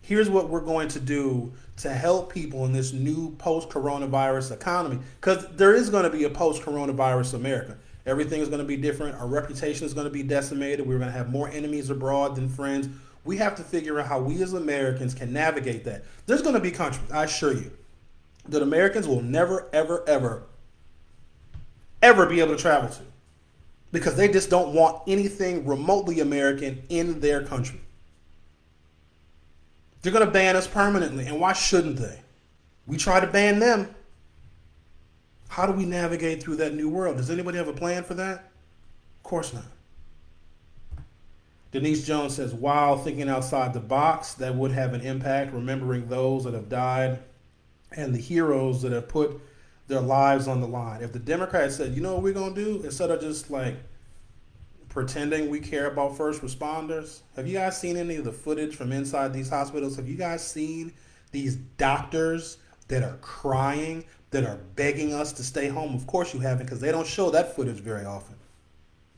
here's what we're going to do to help people in this new post-coronavirus economy. Because there is going to be a post-coronavirus America. Everything is going to be different. Our reputation is going to be decimated. We're going to have more enemies abroad than friends. We have to figure out how we as Americans can navigate that. There's going to be countries, I assure you, that Americans will never, ever, ever, ever be able to travel to, because they just don't want anything remotely American in their country. They're going to ban us permanently, and why shouldn't they? We try to ban them. How do we navigate through that new world? Does anybody have a plan for that? Of course not. Denise Jones says, wow, thinking outside the box, that would have an impact, remembering those that have died and the heroes that have put their lives on the line. If the Democrats said, you know what we're going to do? Instead of just like pretending we care about first responders, have you guys seen any of the footage from inside these hospitals? Have you guys seen these doctors that are crying, that are begging us to stay home? Of course you haven't, because they don't show that footage very often.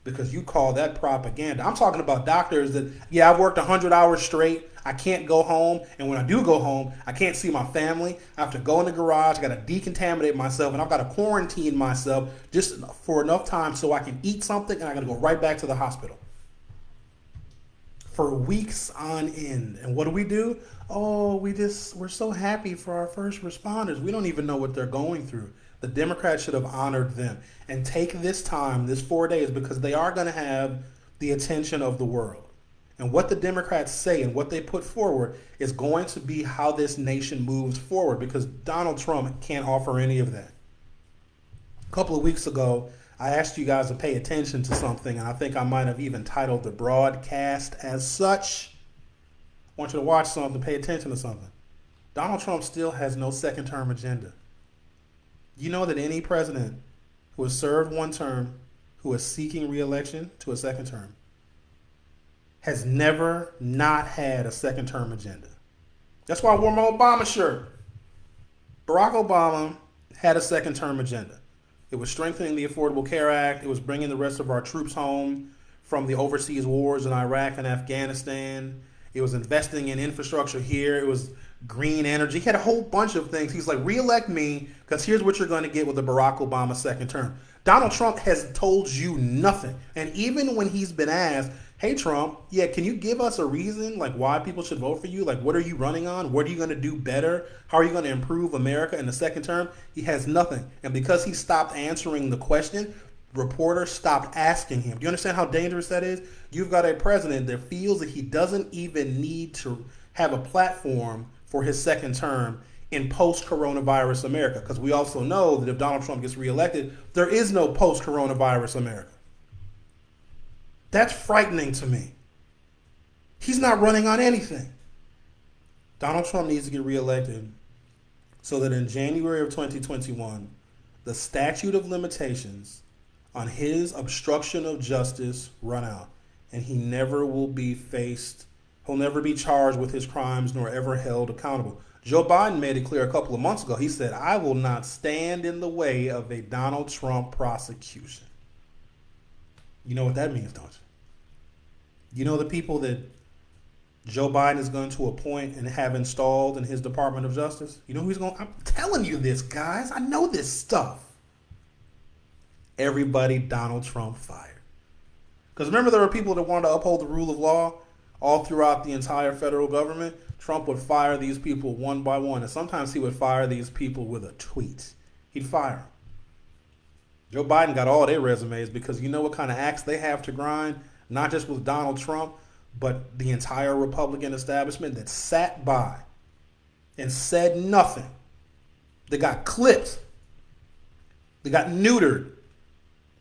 Because you call that propaganda. I'm talking about doctors that, yeah, I've worked 100 hours straight. I can't go home. And when I do go home, I can't see my family. I have to go in the garage. I got to decontaminate myself. And I've got to quarantine myself just for enough time so I can eat something. And I got to go right back to the hospital for weeks on end. And what do? Oh, we're so happy for our first responders. We don't even know what they're going through. The Democrats should have honored them and take this time, this 4 days, because they are going to have the attention of the world. And what the Democrats say and what they put forward is going to be how this nation moves forward, because Donald Trump can't offer any of that. A couple of weeks ago, I asked you guys to pay attention to something, and I think I might have even titled the broadcast as such. I want you to watch something, pay attention to something. Donald Trump still has no second-term agenda. You know that any president who has served one term, who is seeking re-election to a second term, has never not had a second-term agenda. That's why I wore my Obama shirt. Barack Obama had a second-term agenda. It was strengthening the Affordable Care Act. It was bringing the rest of our troops home from the overseas wars in Iraq and Afghanistan. It was investing in infrastructure here. It was green energy. He had a whole bunch of things. He's like, re-elect me, because here's what you're going to get with the Barack Obama second term. Donald Trump has told you nothing. And even when he's been asked, hey, Trump, yeah, can you give us a reason, like why people should vote for you? Like, what are you running on? What are you going to do better? How are you going to improve America in the second term? He has nothing. And because he stopped answering the question, reporters stopped asking him. Do you understand how dangerous that is? You've got a president that feels that he doesn't even need to have a platform for his second term in post-coronavirus America. Because we also know that if Donald Trump gets reelected, there is no post-coronavirus America. That's frightening to me. He's not running on anything. Donald Trump needs to get reelected so that in January of 2021, the statute of limitations on his obstruction of justice run out, and he never will be faced. He'll never be charged with his crimes nor ever held accountable. Joe Biden made it clear a couple of months ago. He said, I will not stand in the way of a Donald Trump prosecution. You know what that means, don't you? You know the people that Joe Biden is going to appoint and have installed in his Department of Justice? You know who he's going to? I'm telling you this, guys. I know this stuff. Everybody Donald Trump fired. Because remember, there were people that wanted to uphold the rule of law all throughout the entire federal government. Trump would fire these people one by one. And sometimes he would fire these people with a tweet. He'd fire them. Joe Biden got all their resumes because you know what kind of axe they have to grind? Not just with Donald Trump, but the entire Republican establishment that sat by and said nothing. They got clipped. They got neutered.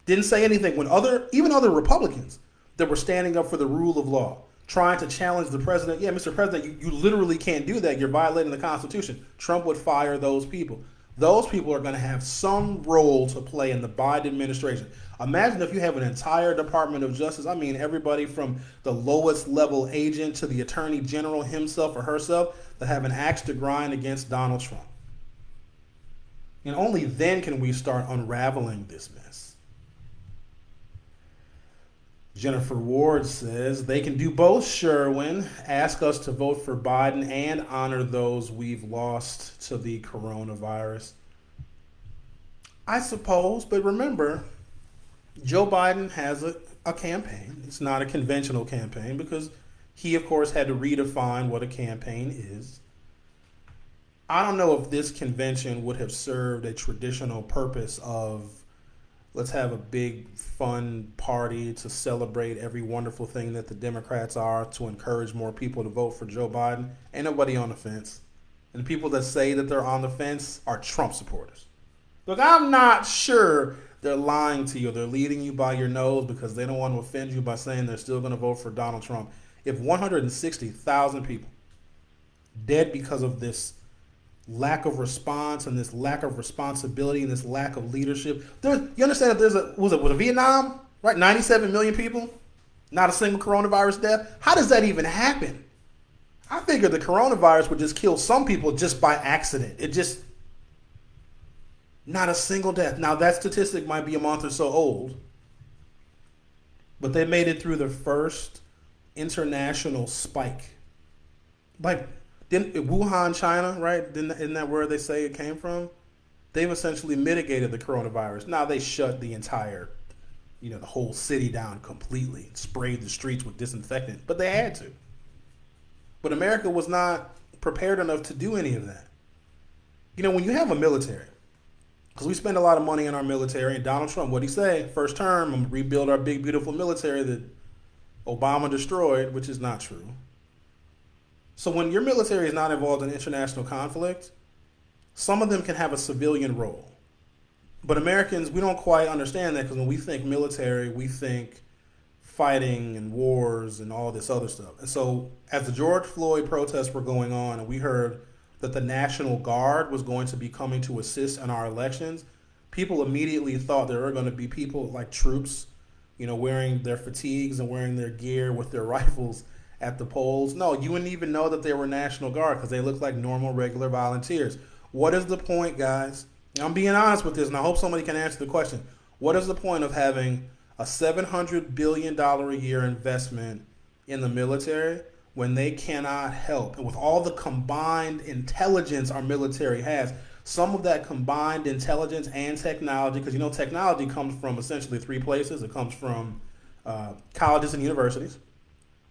Didn't say anything when even other Republicans that were standing up for the rule of law, trying to challenge the president. Yeah, Mr. President, you literally can't do that. You're violating the Constitution. Trump would fire those people. Those people are going to have some role to play in the Biden administration. Imagine if you have an entire Department of Justice. I mean, everybody from the lowest level agent to the Attorney General himself or herself that have an axe to grind against Donald Trump. And only then can we start unraveling this mess. Jennifer Ward says, they can do both, Sherwin. Ask us to vote for Biden and honor those we've lost to the coronavirus. I suppose, but remember, Joe Biden has a campaign. It's not a conventional campaign because he, of course, had to redefine what a campaign is. I don't know if this convention would have served a traditional purpose of let's have a big, fun party to celebrate every wonderful thing that the Democrats are to encourage more people to vote for Joe Biden. Ain't nobody on the fence. And the people that say that they're on the fence are Trump supporters. Look, I'm not sure they're lying to you. They're leading you by your nose because they don't want to offend you by saying they're still going to vote for Donald Trump. If 160,000 people dead because of this lack of response and this lack of responsibility and this lack of leadership, you understand that there's was it Vietnam, right? 97 million people, not a single coronavirus death. How does that even happen? I figured the coronavirus would just kill some people just by accident. It just, not a single death. Now that statistic might be a month or so old, but they made it through the first international spike. Like, Wuhan, China, right? Isn't that where they say it came from? They've essentially mitigated the coronavirus. Now they shut the entire, the whole city down completely, sprayed the streets with disinfectant, but they had to. But America was not prepared enough to do any of that. When you have a military, because we spend a lot of money in our military, and Donald Trump, what'd he say? First term, I'm going to rebuild our big, beautiful military that Obama destroyed, which is not true. So when your military is not involved in international conflict, some of them can have a civilian role. But Americans, we don't quite understand that, because when we think military, we think fighting and wars and all this other stuff. And so as the George Floyd protests were going on and we heard that the National Guard was going to be coming to assist in our elections, people immediately thought there were going to be people like troops, wearing their fatigues and wearing their gear with their rifles at the polls. No, you wouldn't even know that they were National Guard because they look like normal, regular volunteers. What is the point, guys? And I'm being honest with this, and I hope somebody can answer the question. What is the point of having a $700 billion a year investment in the military when they cannot help? And with all the combined intelligence our military has, some of that combined intelligence and technology, because technology comes from essentially three places. It comes from colleges and universities,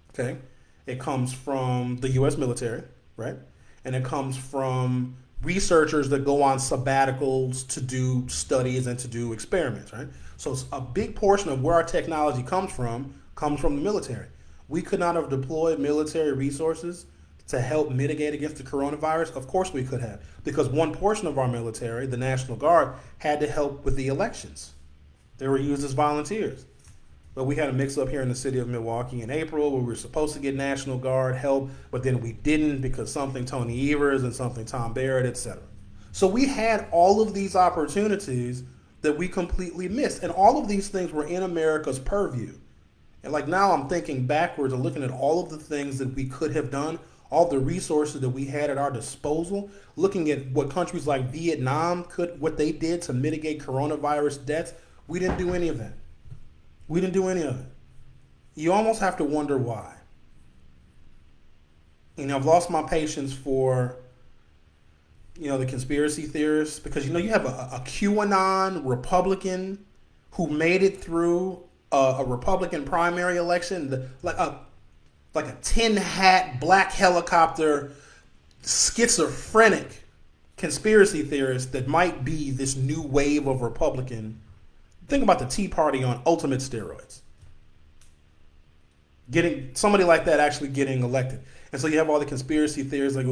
okay? It comes from the U.S. military, right? And it comes from researchers that go on sabbaticals to do studies and to do experiments, right? So a big portion of where our technology comes from the military. We could not have deployed military resources to help mitigate against the coronavirus. Of course we could have, because one portion of our military, the National Guard, had to help with the elections. They were used as volunteers. But we had a mix-up here in the city of Milwaukee in April where we were supposed to get National Guard help, but then we didn't because something Tony Evers and something Tom Barrett, etc. So we had all of these opportunities that we completely missed. And all of these things were in America's purview. And now I'm thinking backwards and looking at all of the things that we could have done, all the resources that we had at our disposal, looking at what countries like Vietnam what they did to mitigate coronavirus deaths. We didn't do any of that. We didn't do any of it. You almost have to wonder why. I've lost my patience for, the conspiracy theorists, because, you have a QAnon Republican who made it through a Republican primary election, like a tin hat, black helicopter, schizophrenic conspiracy theorist that might be this new wave of Republican. Think about the Tea Party on ultimate steroids. Getting somebody like that actually getting elected. And so you have all the conspiracy theories like,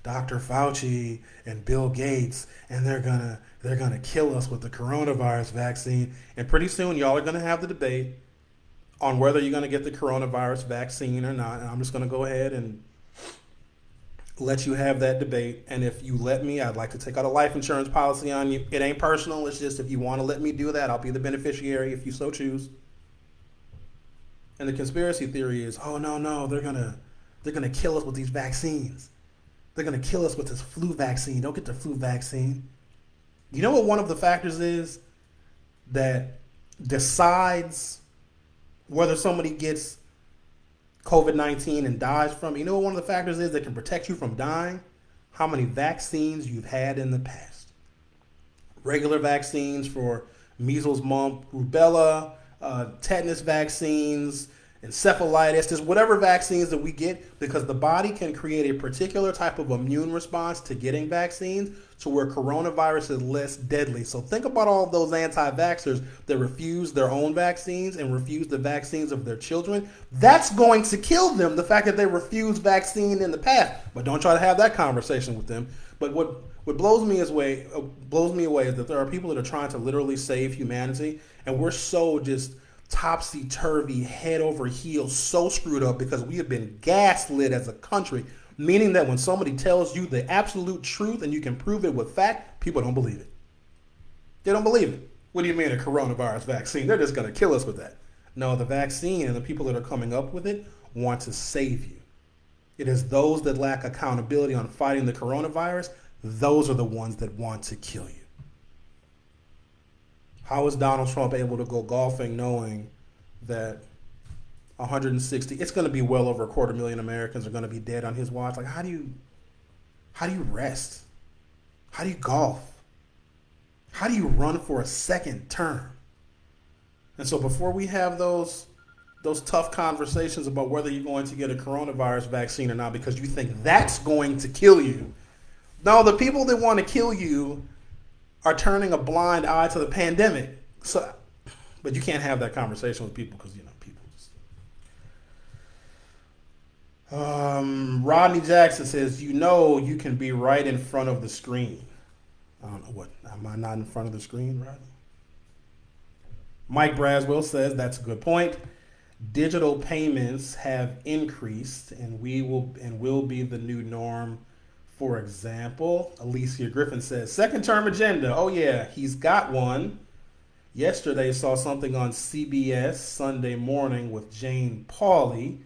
Dr. Fauci and Bill Gates, and they're gonna kill us with the coronavirus vaccine. And pretty soon y'all are gonna have the debate on whether you're gonna get the coronavirus vaccine or not. And I'm just gonna go ahead and let you have that debate. And if you let me, I'd like to take out a life insurance policy on you. It ain't personal. It's just if you want to let me do that, I'll be the beneficiary if you so choose. And the conspiracy theory is, no, they're gonna kill us with these vaccines. They're gonna kill us with this flu vaccine. Don't get the flu vaccine. You know what one of the factors is that decides whether somebody gets COVID-19 and dies from it? You know what one of the factors is that can protect you from dying? How many vaccines you've had in the past. Regular vaccines for measles, mumps, rubella, tetanus vaccines, encephalitis, just whatever vaccines that we get, because the body can create a particular type of immune response to getting vaccines to where coronavirus is less deadly. So think about all of those anti-vaxxers that refuse their own vaccines and refuse the vaccines of their children. That's going to kill them, the fact that they refused vaccine in the past. But don't try to have that conversation with them. But what What blows me away is that there are people that are trying to literally save humanity, and we're so just topsy-turvy, head over heels, so screwed up because we have been gaslit as a country, meaning that when somebody tells you the absolute truth and you can prove it with fact, people don't believe it. They don't believe it. What do you mean a coronavirus vaccine? They're just going to kill us with that. No, the vaccine and the people that are coming up with it want to save you. It is those that lack accountability on fighting the coronavirus. Those are the ones that want to kill you. How is Donald Trump able to go golfing knowing that 160, it's going to be well over 250,000 Americans are going to be dead on his watch? Like, how do you rest? How do you golf? How do you run for a second term? And so before we have those tough conversations about whether you're going to get a coronavirus vaccine or not because you think that's going to kill you, no, the people that want to kill you are turning a blind eye to the pandemic. So, but you can't have that conversation with people because, people just... Rodney Jackson says, you can be right in front of the screen. I don't know what. Am I not in front of the screen, Rodney? Mike Braswell says that's a good point. Digital payments have increased and will be the new norm. For example, Alicia Griffin says, second term agenda. Oh yeah, he's got one. Yesterday saw something on CBS Sunday Morning with Jane Pauley.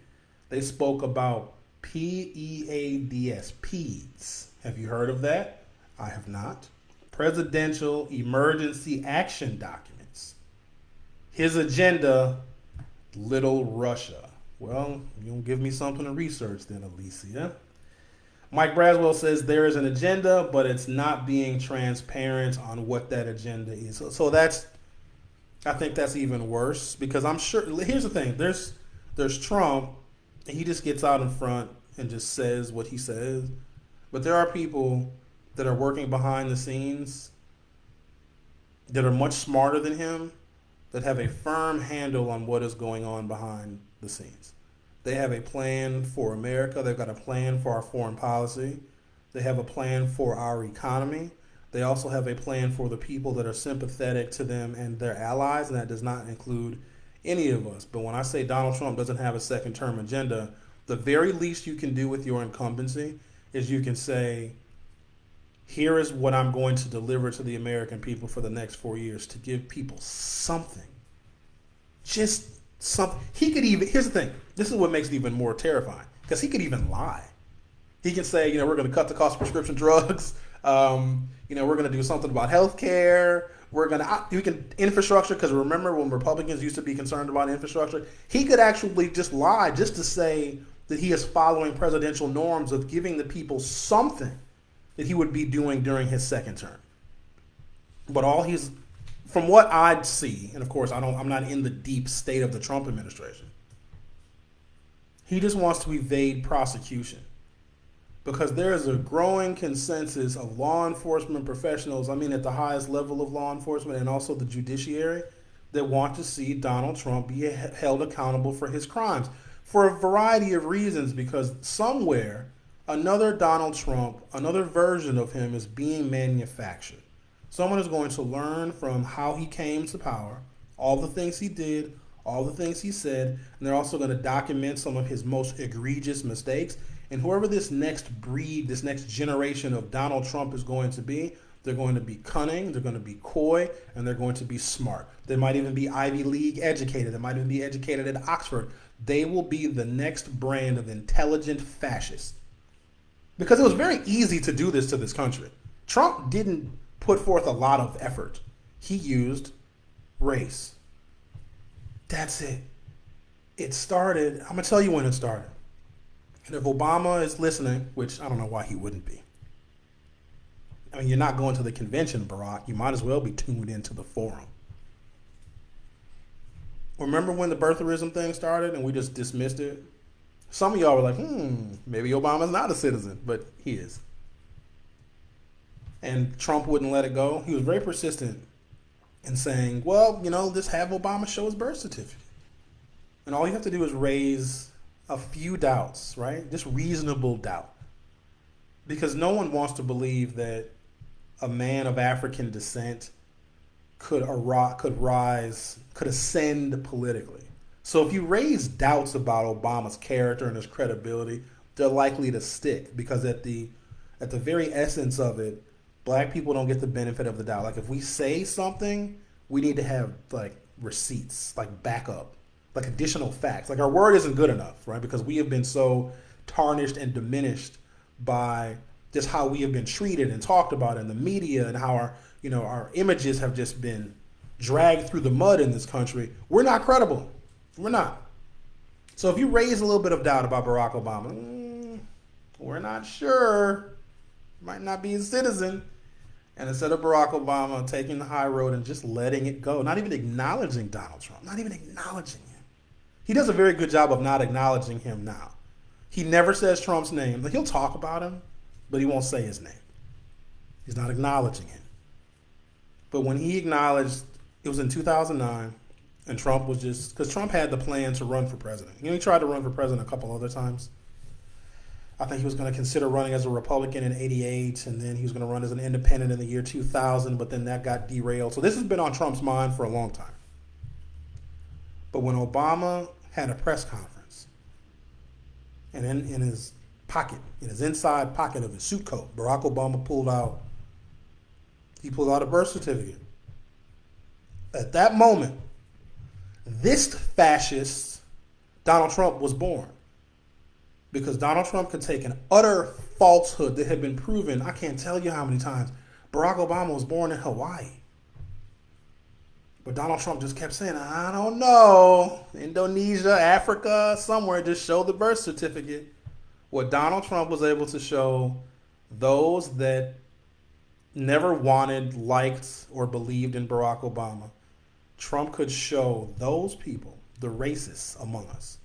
They spoke about PEADS, PEADS. Have you heard of that? I have not. Presidential Emergency Action Documents. His agenda, Little Russia. Well, you don't give me something to research then, Alicia. Mike Braswell says there is an agenda, but it's not being transparent on what that agenda is. So I think that's even worse because I'm sure, here's the thing, there's Trump, and he just gets out in front and just says what he says. But there are people that are working behind the scenes that are much smarter than him, that have a firm handle on what is going on behind the scenes. They have a plan for America. They've got a plan for our foreign policy. They have a plan for our economy. They also have a plan for the people that are sympathetic to them and their allies, and that does not include any of us. But when I say Donald Trump doesn't have a second term agenda, the very least you can do with your incumbency is you can say, here is what I'm going to deliver to the American people for the next 4 years to give people something. Just something. He could even, here's the thing, this is what makes it even more terrifying, because he could even lie. He can say, we're going to cut the cost of prescription drugs. We're going to do something about healthcare. We can infrastructure, because remember when Republicans used to be concerned about infrastructure, he could actually just lie just to say that he is following presidential norms of giving the people something that he would be doing during his second term. But from what I'd see, and of course I'm not in the deep state of the Trump administration, he just wants to evade prosecution. Because there is a growing consensus of law enforcement professionals, at the highest level of law enforcement and also the judiciary, that want to see Donald Trump be held accountable for his crimes for a variety of reasons, because somewhere another Donald Trump, another version of him is being manufactured. Someone is going to learn from how he came to power, all the things he did, all the things he said, and they're also going to document some of his most egregious mistakes. And whoever this next breed, this next generation of Donald Trump is going to be, they're going to be cunning, they're going to be coy, and they're going to be smart. They might even be Ivy League educated. They might even be educated at Oxford. They will be the next brand of intelligent fascists. Because it was very easy to do this to this country. Trump didn't put forth a lot of effort. He used race. That's it. It started, I'm going to tell you when it started. And if Obama is listening, which I don't know why he wouldn't be. You're not going to the convention, Barack. You might as well be tuned into the forum. Remember when the birtherism thing started and we just dismissed it? Some of y'all were like, maybe Obama's not a citizen, but he is. And Trump wouldn't let it go. He was very persistent in saying, just have Obama show his birth certificate. And all you have to do is raise a few doubts, right? Just reasonable doubt. Because no one wants to believe that a man of African descent could ascend politically. So if you raise doubts about Obama's character and his credibility, they're likely to stick because at the very essence of it, black people don't get the benefit of the doubt. Like if we say something, we need to have like receipts, like backup, like additional facts. Like our word isn't good enough, right? Because we have been so tarnished and diminished by just how we have been treated and talked about in the media and how our images have just been dragged through the mud in this country. We're not credible. We're not. So if you raise a little bit of doubt about Barack Obama, we're not sure. Might not be a citizen. And instead of Barack Obama taking the high road and just letting it go, not even acknowledging Donald Trump, not even acknowledging him. He does a very good job of not acknowledging him now. He never says Trump's name. Like he'll talk about him, but he won't say his name. He's not acknowledging him. But when he acknowledged, it was in 2009, and Trump was just, because Trump had the plan to run for president. He tried to run for president a couple other times. I think he was going to consider running as a Republican in 88, and then he was going to run as an independent in the year 2000, but then that got derailed. So this has been on Trump's mind for a long time. But when Obama had a press conference, and in his pocket, in his inside pocket of his suit coat, Barack Obama pulled out a birth certificate. At that moment, this fascist Donald Trump was born. Because Donald Trump could take an utter falsehood that had been proven, I can't tell you how many times. Barack Obama was born in Hawaii. But Donald Trump just kept saying, I don't know, Indonesia, Africa, somewhere, just show the birth certificate. What Donald Trump was able to show those that never wanted, liked, or believed in Barack Obama, Trump could show those people, the racists among us,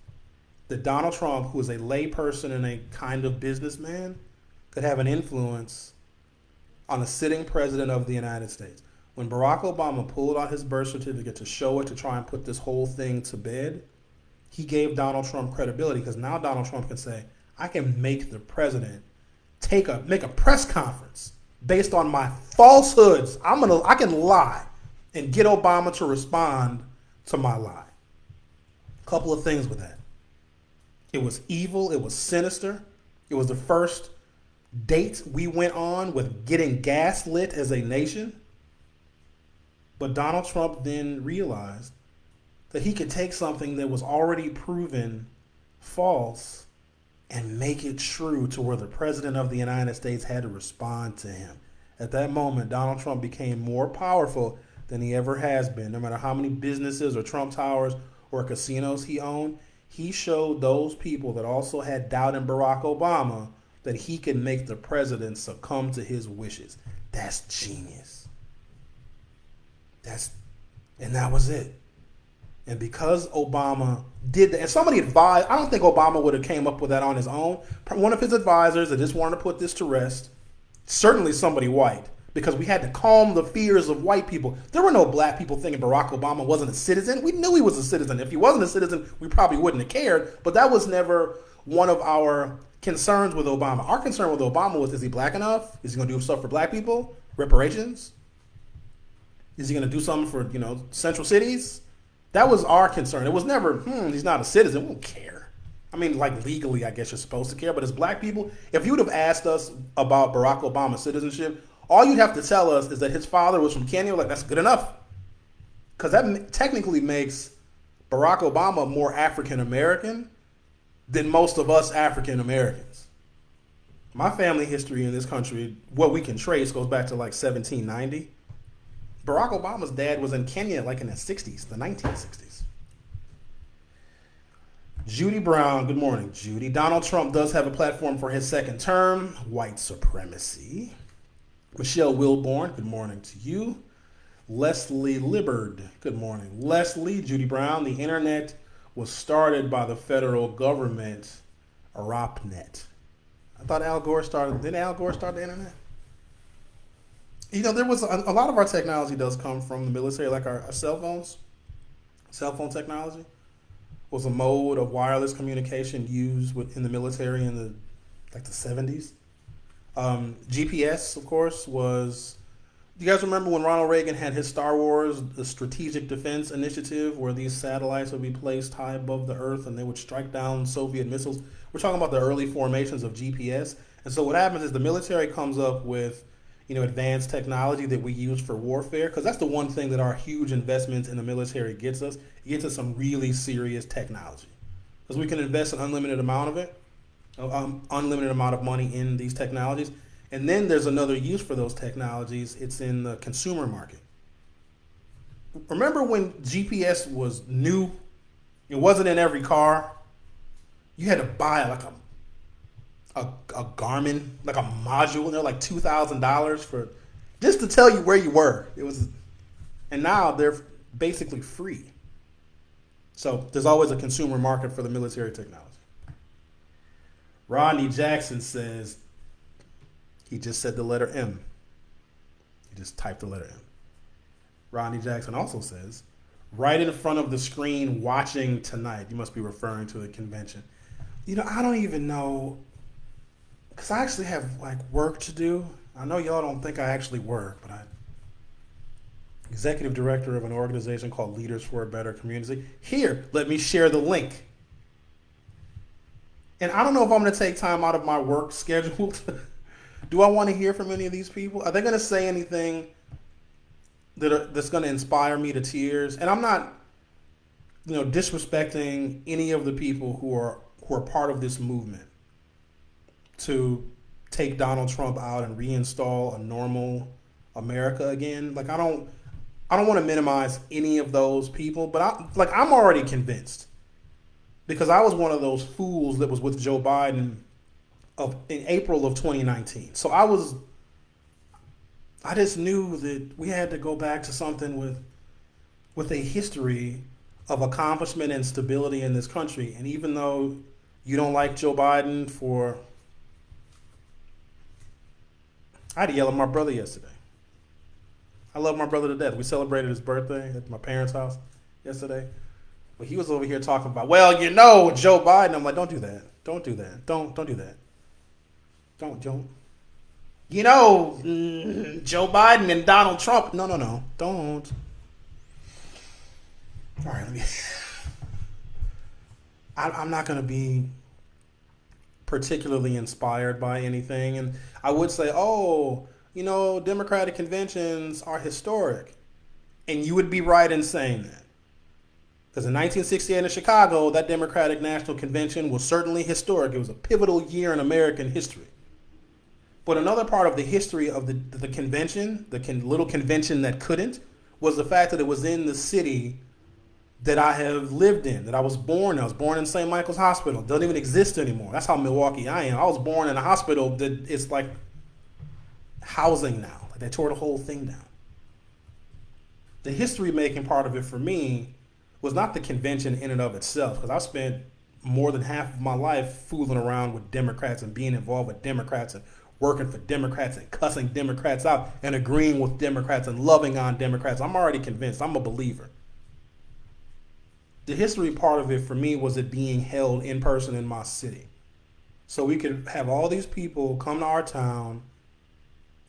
that Donald Trump, who is a layperson and a kind of businessman, could have an influence on a sitting president of the United States. When Barack Obama pulled out his birth certificate to show it, to try and put this whole thing to bed, he gave Donald Trump credibility because now Donald Trump can say, I can make the president make a press conference based on my falsehoods. I can lie and get Obama to respond to my lie. A couple of things with that. It was evil. It was sinister. It was the first date we went on with getting gaslit as a nation. But Donald Trump then realized that he could take something that was already proven false and make it true to where the president of the United States had to respond to him. At that moment, Donald Trump became more powerful than he ever has been. No matter how many businesses or Trump Towers or casinos he owned, he showed those people that also had doubt in Barack Obama that he could make the president succumb to his wishes. That's genius. And that was it. And because Obama did that, and somebody advised, I don't think Obama would have came up with that on his own. One of his advisors that just wanted to put this to rest, certainly somebody white, because we had to calm the fears of white people. There were no black people thinking Barack Obama wasn't a citizen. We knew he was a citizen. If he wasn't a citizen, we probably wouldn't have cared. But that was never one of our concerns with Obama. Our concern with Obama was, is he black enough? Is he going to do stuff for black people? Reparations? Is he going to do something for, central cities? That was our concern. It was never, he's not a citizen. We don't care. I mean, like legally, I guess you're supposed to care. But as black people, if you would have asked us about Barack Obama's citizenship, all you'd have to tell us is that his father was from Kenya. Like, that's good enough. Because that technically makes Barack Obama more African American than most of us African Americans. My family history in this country, what we can trace, goes back to like 1790. Barack Obama's dad was in Kenya like in the 60s, the 1960s. Judy Brown, good morning, Judy. Donald Trump does have a platform for his second term, white supremacy. Michelle Wilborn, good morning to you. Leslie Libbard, good morning. Leslie, Judy Brown, the internet was started by the federal government, ARPANET. I thought Al Gore started, did Al Gore start the internet? There was a lot of our technology does come from the military, like our cell phones. Cell phone technology was a mode of wireless communication used in the military in the 70s. GPS, of course, was You guys remember when Ronald Reagan had his Star Wars, the Strategic Defense Initiative, where these satellites would be placed high above the Earth and they would strike down Soviet missiles? We're talking about the early formations of GPS. And so what happens is the military comes up with, advanced technology that we use for warfare, because that's the one thing that our huge investments in the military gets us. It gets us some really serious technology, because we can invest an unlimited amount of it, unlimited amount of money in these technologies. And then there's another use for those technologies. It's in the consumer market. Remember when GPS was new? It wasn't in every car. You had to buy like a Garmin, like a module. They're like $2,000 for just to tell you where you were. And now they're basically free. So there's always a consumer market for the military technology. Rodney Jackson says, he just said the letter M. He just typed the letter M. Rodney Jackson also says, right in front of the screen watching tonight. You must be referring to the convention. I don't even know, because I actually have work to do. I know y'all don't think I actually work, but I'm executive director of an organization called Leaders for a Better Community. Here, let me share the link. And I don't know if I'm going to take time out of my work schedule. Do I want to hear from any of these people? Are they going to say anything that's going to inspire me to tears? And I'm not, disrespecting any of the people who are part of this movement to take Donald Trump out and reinstall a normal America again. I don't want to minimize any of those people, but I'm already convinced, because I was one of those fools that was with Joe Biden in April of 2019. So I just knew that we had to go back to something with a history of accomplishment and stability in this country. And even though you don't like Joe Biden I had to yell at my brother yesterday. I love my brother to death. We celebrated his birthday at my parents' house yesterday. But he was over here talking about, Joe Biden. I'm like, don't do that. Don't do that. Don't do that. Don't. Joe Biden and Donald Trump. No. Don't. All right, I'm not going to be particularly inspired by anything. And I would say, Democratic conventions are historic. And you would be right in saying that. Because in 1968 in Chicago, that Democratic National Convention was certainly historic. It was a pivotal year in American history. But another part of the history of the convention, the little convention that couldn't, was the fact that it was in the city that I have lived in, that I was born in. I was born in St. Michael's Hospital. It doesn't even exist anymore. That's how Milwaukee I am. I was born in a hospital that is like housing now. They tore the whole thing down. The history-making part of it for me was not the convention in and of itself, because I spent more than half of my life fooling around with Democrats and being involved with Democrats and working for Democrats and cussing Democrats out and agreeing with Democrats and loving on Democrats. I'm already convinced. I'm a believer. The history part of it for me was it being held in person in my city. So we could have all these people come to our town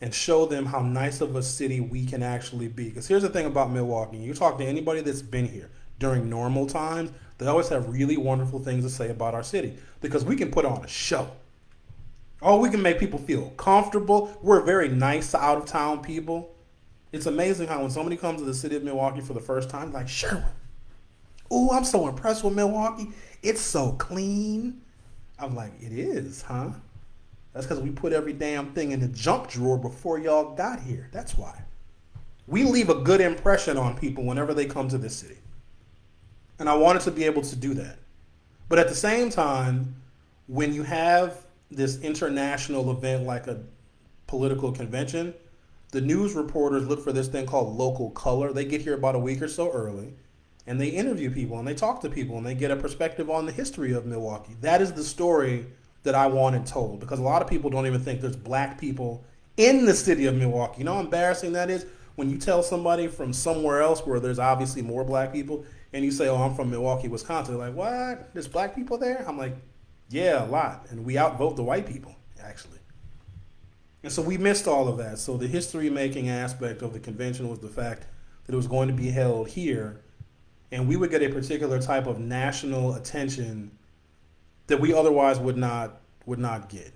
and show them how nice of a city we can actually be. Because here's the thing about Milwaukee. You talk to anybody that's been here during normal times, they always have really wonderful things to say about our city, because we can put on a show. Oh, we can make people feel comfortable. We're very nice to out-of-town people. It's amazing how when somebody comes to the city of Milwaukee for the first time, like, Sherwin, ooh, I'm so impressed with Milwaukee. It's so clean. I'm like, it is, huh? That's because we put every damn thing in the junk drawer before y'all got here. That's why. We leave a good impression on people whenever they come to this city. And I wanted to be able to do that. But at the same time, when you have this international event like a political convention, the news reporters look for this thing called local color. They get here about a week or so early, and they interview people, and they talk to people, and they get a perspective on the history of Milwaukee. That is the story that I wanted told, because a lot of people don't even think there's black people in the city of Milwaukee. You know how embarrassing that is? When you tell somebody from somewhere else where there's obviously more black people, and you say, oh, I'm from Milwaukee, Wisconsin. They're like, what? There's black people there? I'm like, yeah, a lot. And we outvote the white people, actually. And so we missed all of that. So the history-making aspect of the convention was the fact that it was going to be held here, and we would get a particular type of national attention that we otherwise would not get,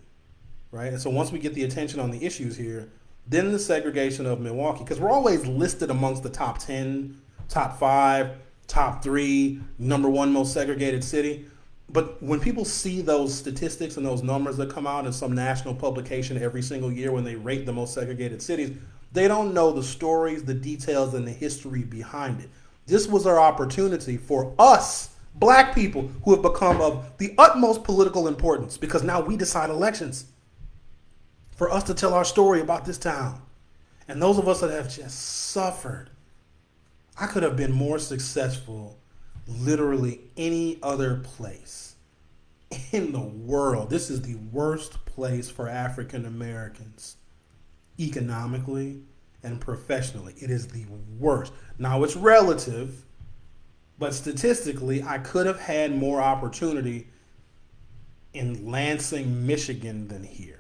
right? And so once we get the attention on the issues here, then the segregation of Milwaukee, because we're always listed amongst the top 10, top 5, top 3, number 1 most segregated city. But when people see those statistics and those numbers that come out in some national publication every single year when they rate the most segregated cities, they don't know the stories, the details, and the history behind it. This was our opportunity for us, black people, who have become of the utmost political importance because now we decide elections, for us to tell our story about this town. And those of us that have just suffered, I could have been more successful literally any other place in the world. This is the worst place for African Americans economically and professionally. It is the worst. Now it's relative, but statistically, I could have had more opportunity in Lansing, Michigan than here,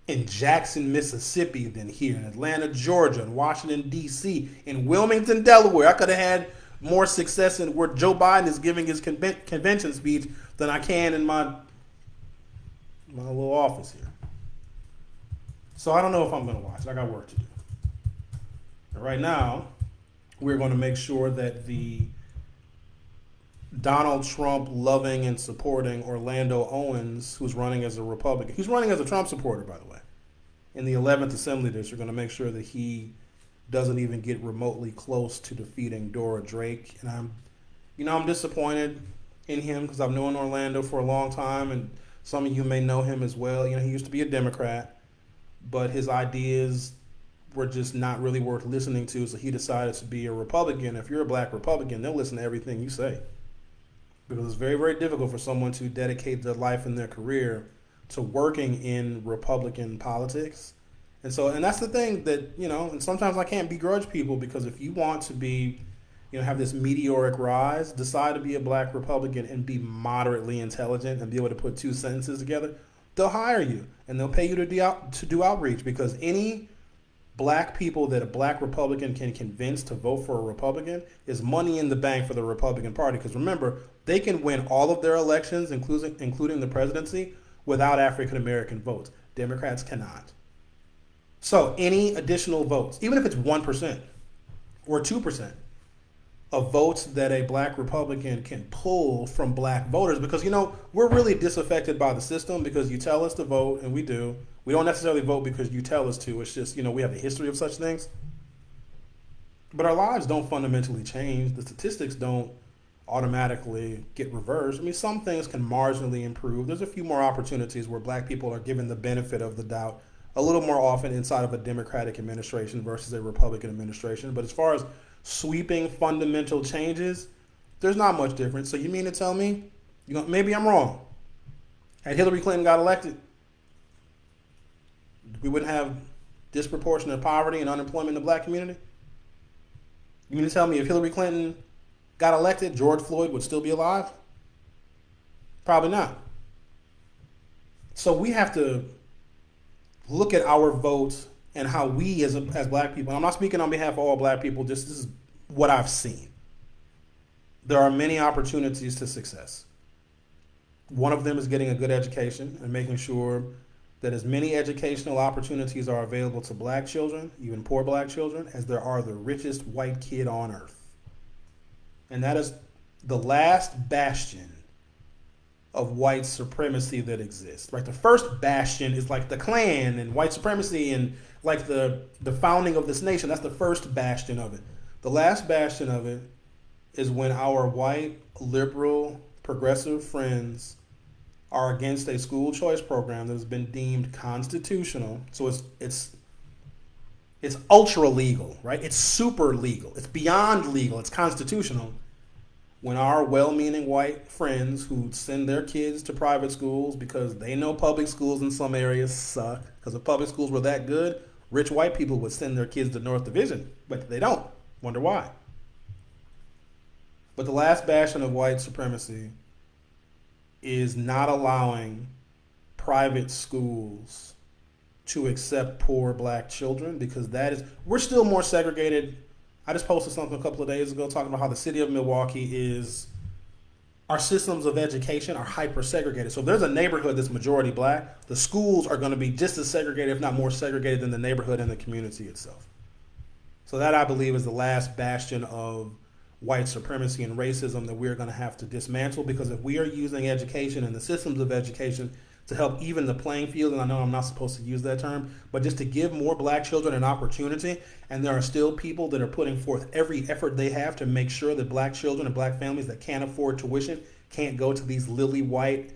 in Jackson, Mississippi than here, in Atlanta, Georgia, in Washington, D.C., in Wilmington, Delaware. I could have had more success in where Joe Biden is giving his convention speech than I can in my little office here. So I don't know if I'm going to watch it. I got work to do. But right now, we're going to make sure that the Donald Trump loving and supporting Orlando Owens, who's running as a Republican, he's running as a Trump supporter, by the way, in the 11th Assembly District, going to make sure that he doesn't even get remotely close to defeating Dora Drake. And I'm disappointed in him because I've known Orlando for a long time, and some of you may know him as well. He used to be a Democrat, but his ideas were just not really worth listening to, so he decided to be a Republican. If you're a black Republican, they'll listen to everything you say, because it's very, very difficult for someone to dedicate their life and their career to working in Republican politics. And that's the thing that, and sometimes I can't begrudge people, because if you want to be, have this meteoric rise, decide to be a black Republican and be moderately intelligent and be able to put 2 sentences together, they'll hire you and they'll pay you to do outreach, because any black people that a black Republican can convince to vote for a Republican is money in the bank for the Republican Party. Because remember, they can win all of their elections, including the presidency, without African American votes. Democrats cannot. So any additional votes, even if it's 1% or 2% of votes that a black Republican can pull from black voters, because, we're really disaffected by the system, because you tell us to vote and we do. We don't necessarily vote because you tell us to. It's just, we have a history of such things. But our lives don't fundamentally change. The statistics don't automatically get reversed. Some things can marginally improve. There's a few more opportunities where black people are given the benefit of the doubt a little more often inside of a Democratic administration versus a Republican administration. But as far as sweeping fundamental changes, there's not much difference. So you mean to tell me, maybe I'm wrong, had Hillary Clinton got elected, we wouldn't have disproportionate poverty and unemployment in the black community? You mean to tell me if Hillary Clinton got elected, George Floyd would still be alive? Probably not. So we have to look at our votes and how we as black people, and I'm not speaking on behalf of all black people, just this is what I've seen. There are many opportunities to success. One of them is getting a good education and making sure that as many educational opportunities are available to black children, even poor black children, as there are the richest white kid on earth. And that is the last bastion of white supremacy that exists, right? The first bastion is like the Klan and white supremacy and like the founding of this nation. That's the first bastion of it. The last bastion of it is when our white, liberal, progressive friends are against a school choice program that has been deemed constitutional. So it's ultra legal, right? It's super legal. It's beyond legal. It's constitutional. When our well-meaning white friends who send their kids to private schools because they know public schools in some areas suck, because if public schools were that good, rich white people would send their kids to North Division, but they don't. Wonder why. But the last bastion of white supremacy is not allowing private schools to accept poor black children, because we're still more segregated. I just posted something a couple of days ago talking about how the city of Milwaukee our systems of education are hyper segregated. So if there's a neighborhood that's majority black, the schools are going to be just as segregated, if not more segregated, than the neighborhood and the community itself. So that, I believe, is the last bastion of white supremacy and racism that we're going to have to dismantle, because if we are using education and the systems of education to help even the playing field, and I know I'm not supposed to use that term, but just to give more black children an opportunity, and there are still people that are putting forth every effort they have to make sure that black children and black families that can't afford tuition can't go to these lily white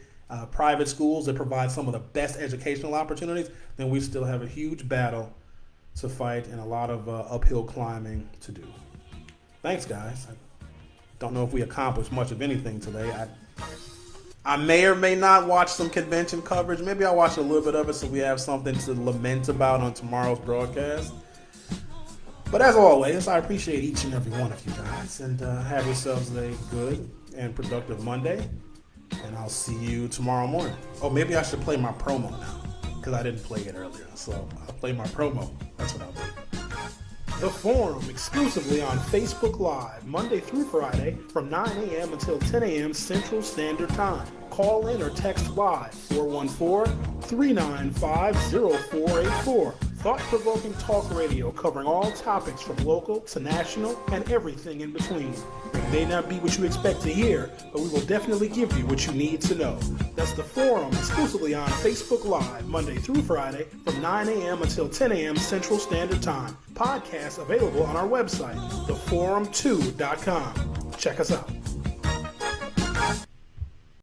private schools that provide some of the best educational opportunities, then we still have a huge battle to fight and a lot of uphill climbing to do. Thanks, guys. I don't know if we accomplished much of anything today. I may or may not watch some convention coverage. Maybe I'll watch a little bit of it so we have something to lament about on tomorrow's broadcast. But as always, I appreciate each and every one of you guys. And have yourselves a good and productive Monday. And I'll see you tomorrow morning. Oh, maybe I should play my promo now, because I didn't play it earlier. So I'll play my promo. That's what I'll do. The Forum, exclusively on Facebook Live, Monday through Friday from 9 a.m. until 10 a.m. Central Standard Time. Call in or text live 414-395-0484. Thought-provoking talk radio covering all topics from local to national and everything in between. It may not be what you expect to hear, but we will definitely give you what you need to know. That's The Forum, exclusively on Facebook Live, Monday through Friday from 9 a.m. until 10 a.m. Central Standard Time. Podcasts available on our website, theforum2.com. Check us out.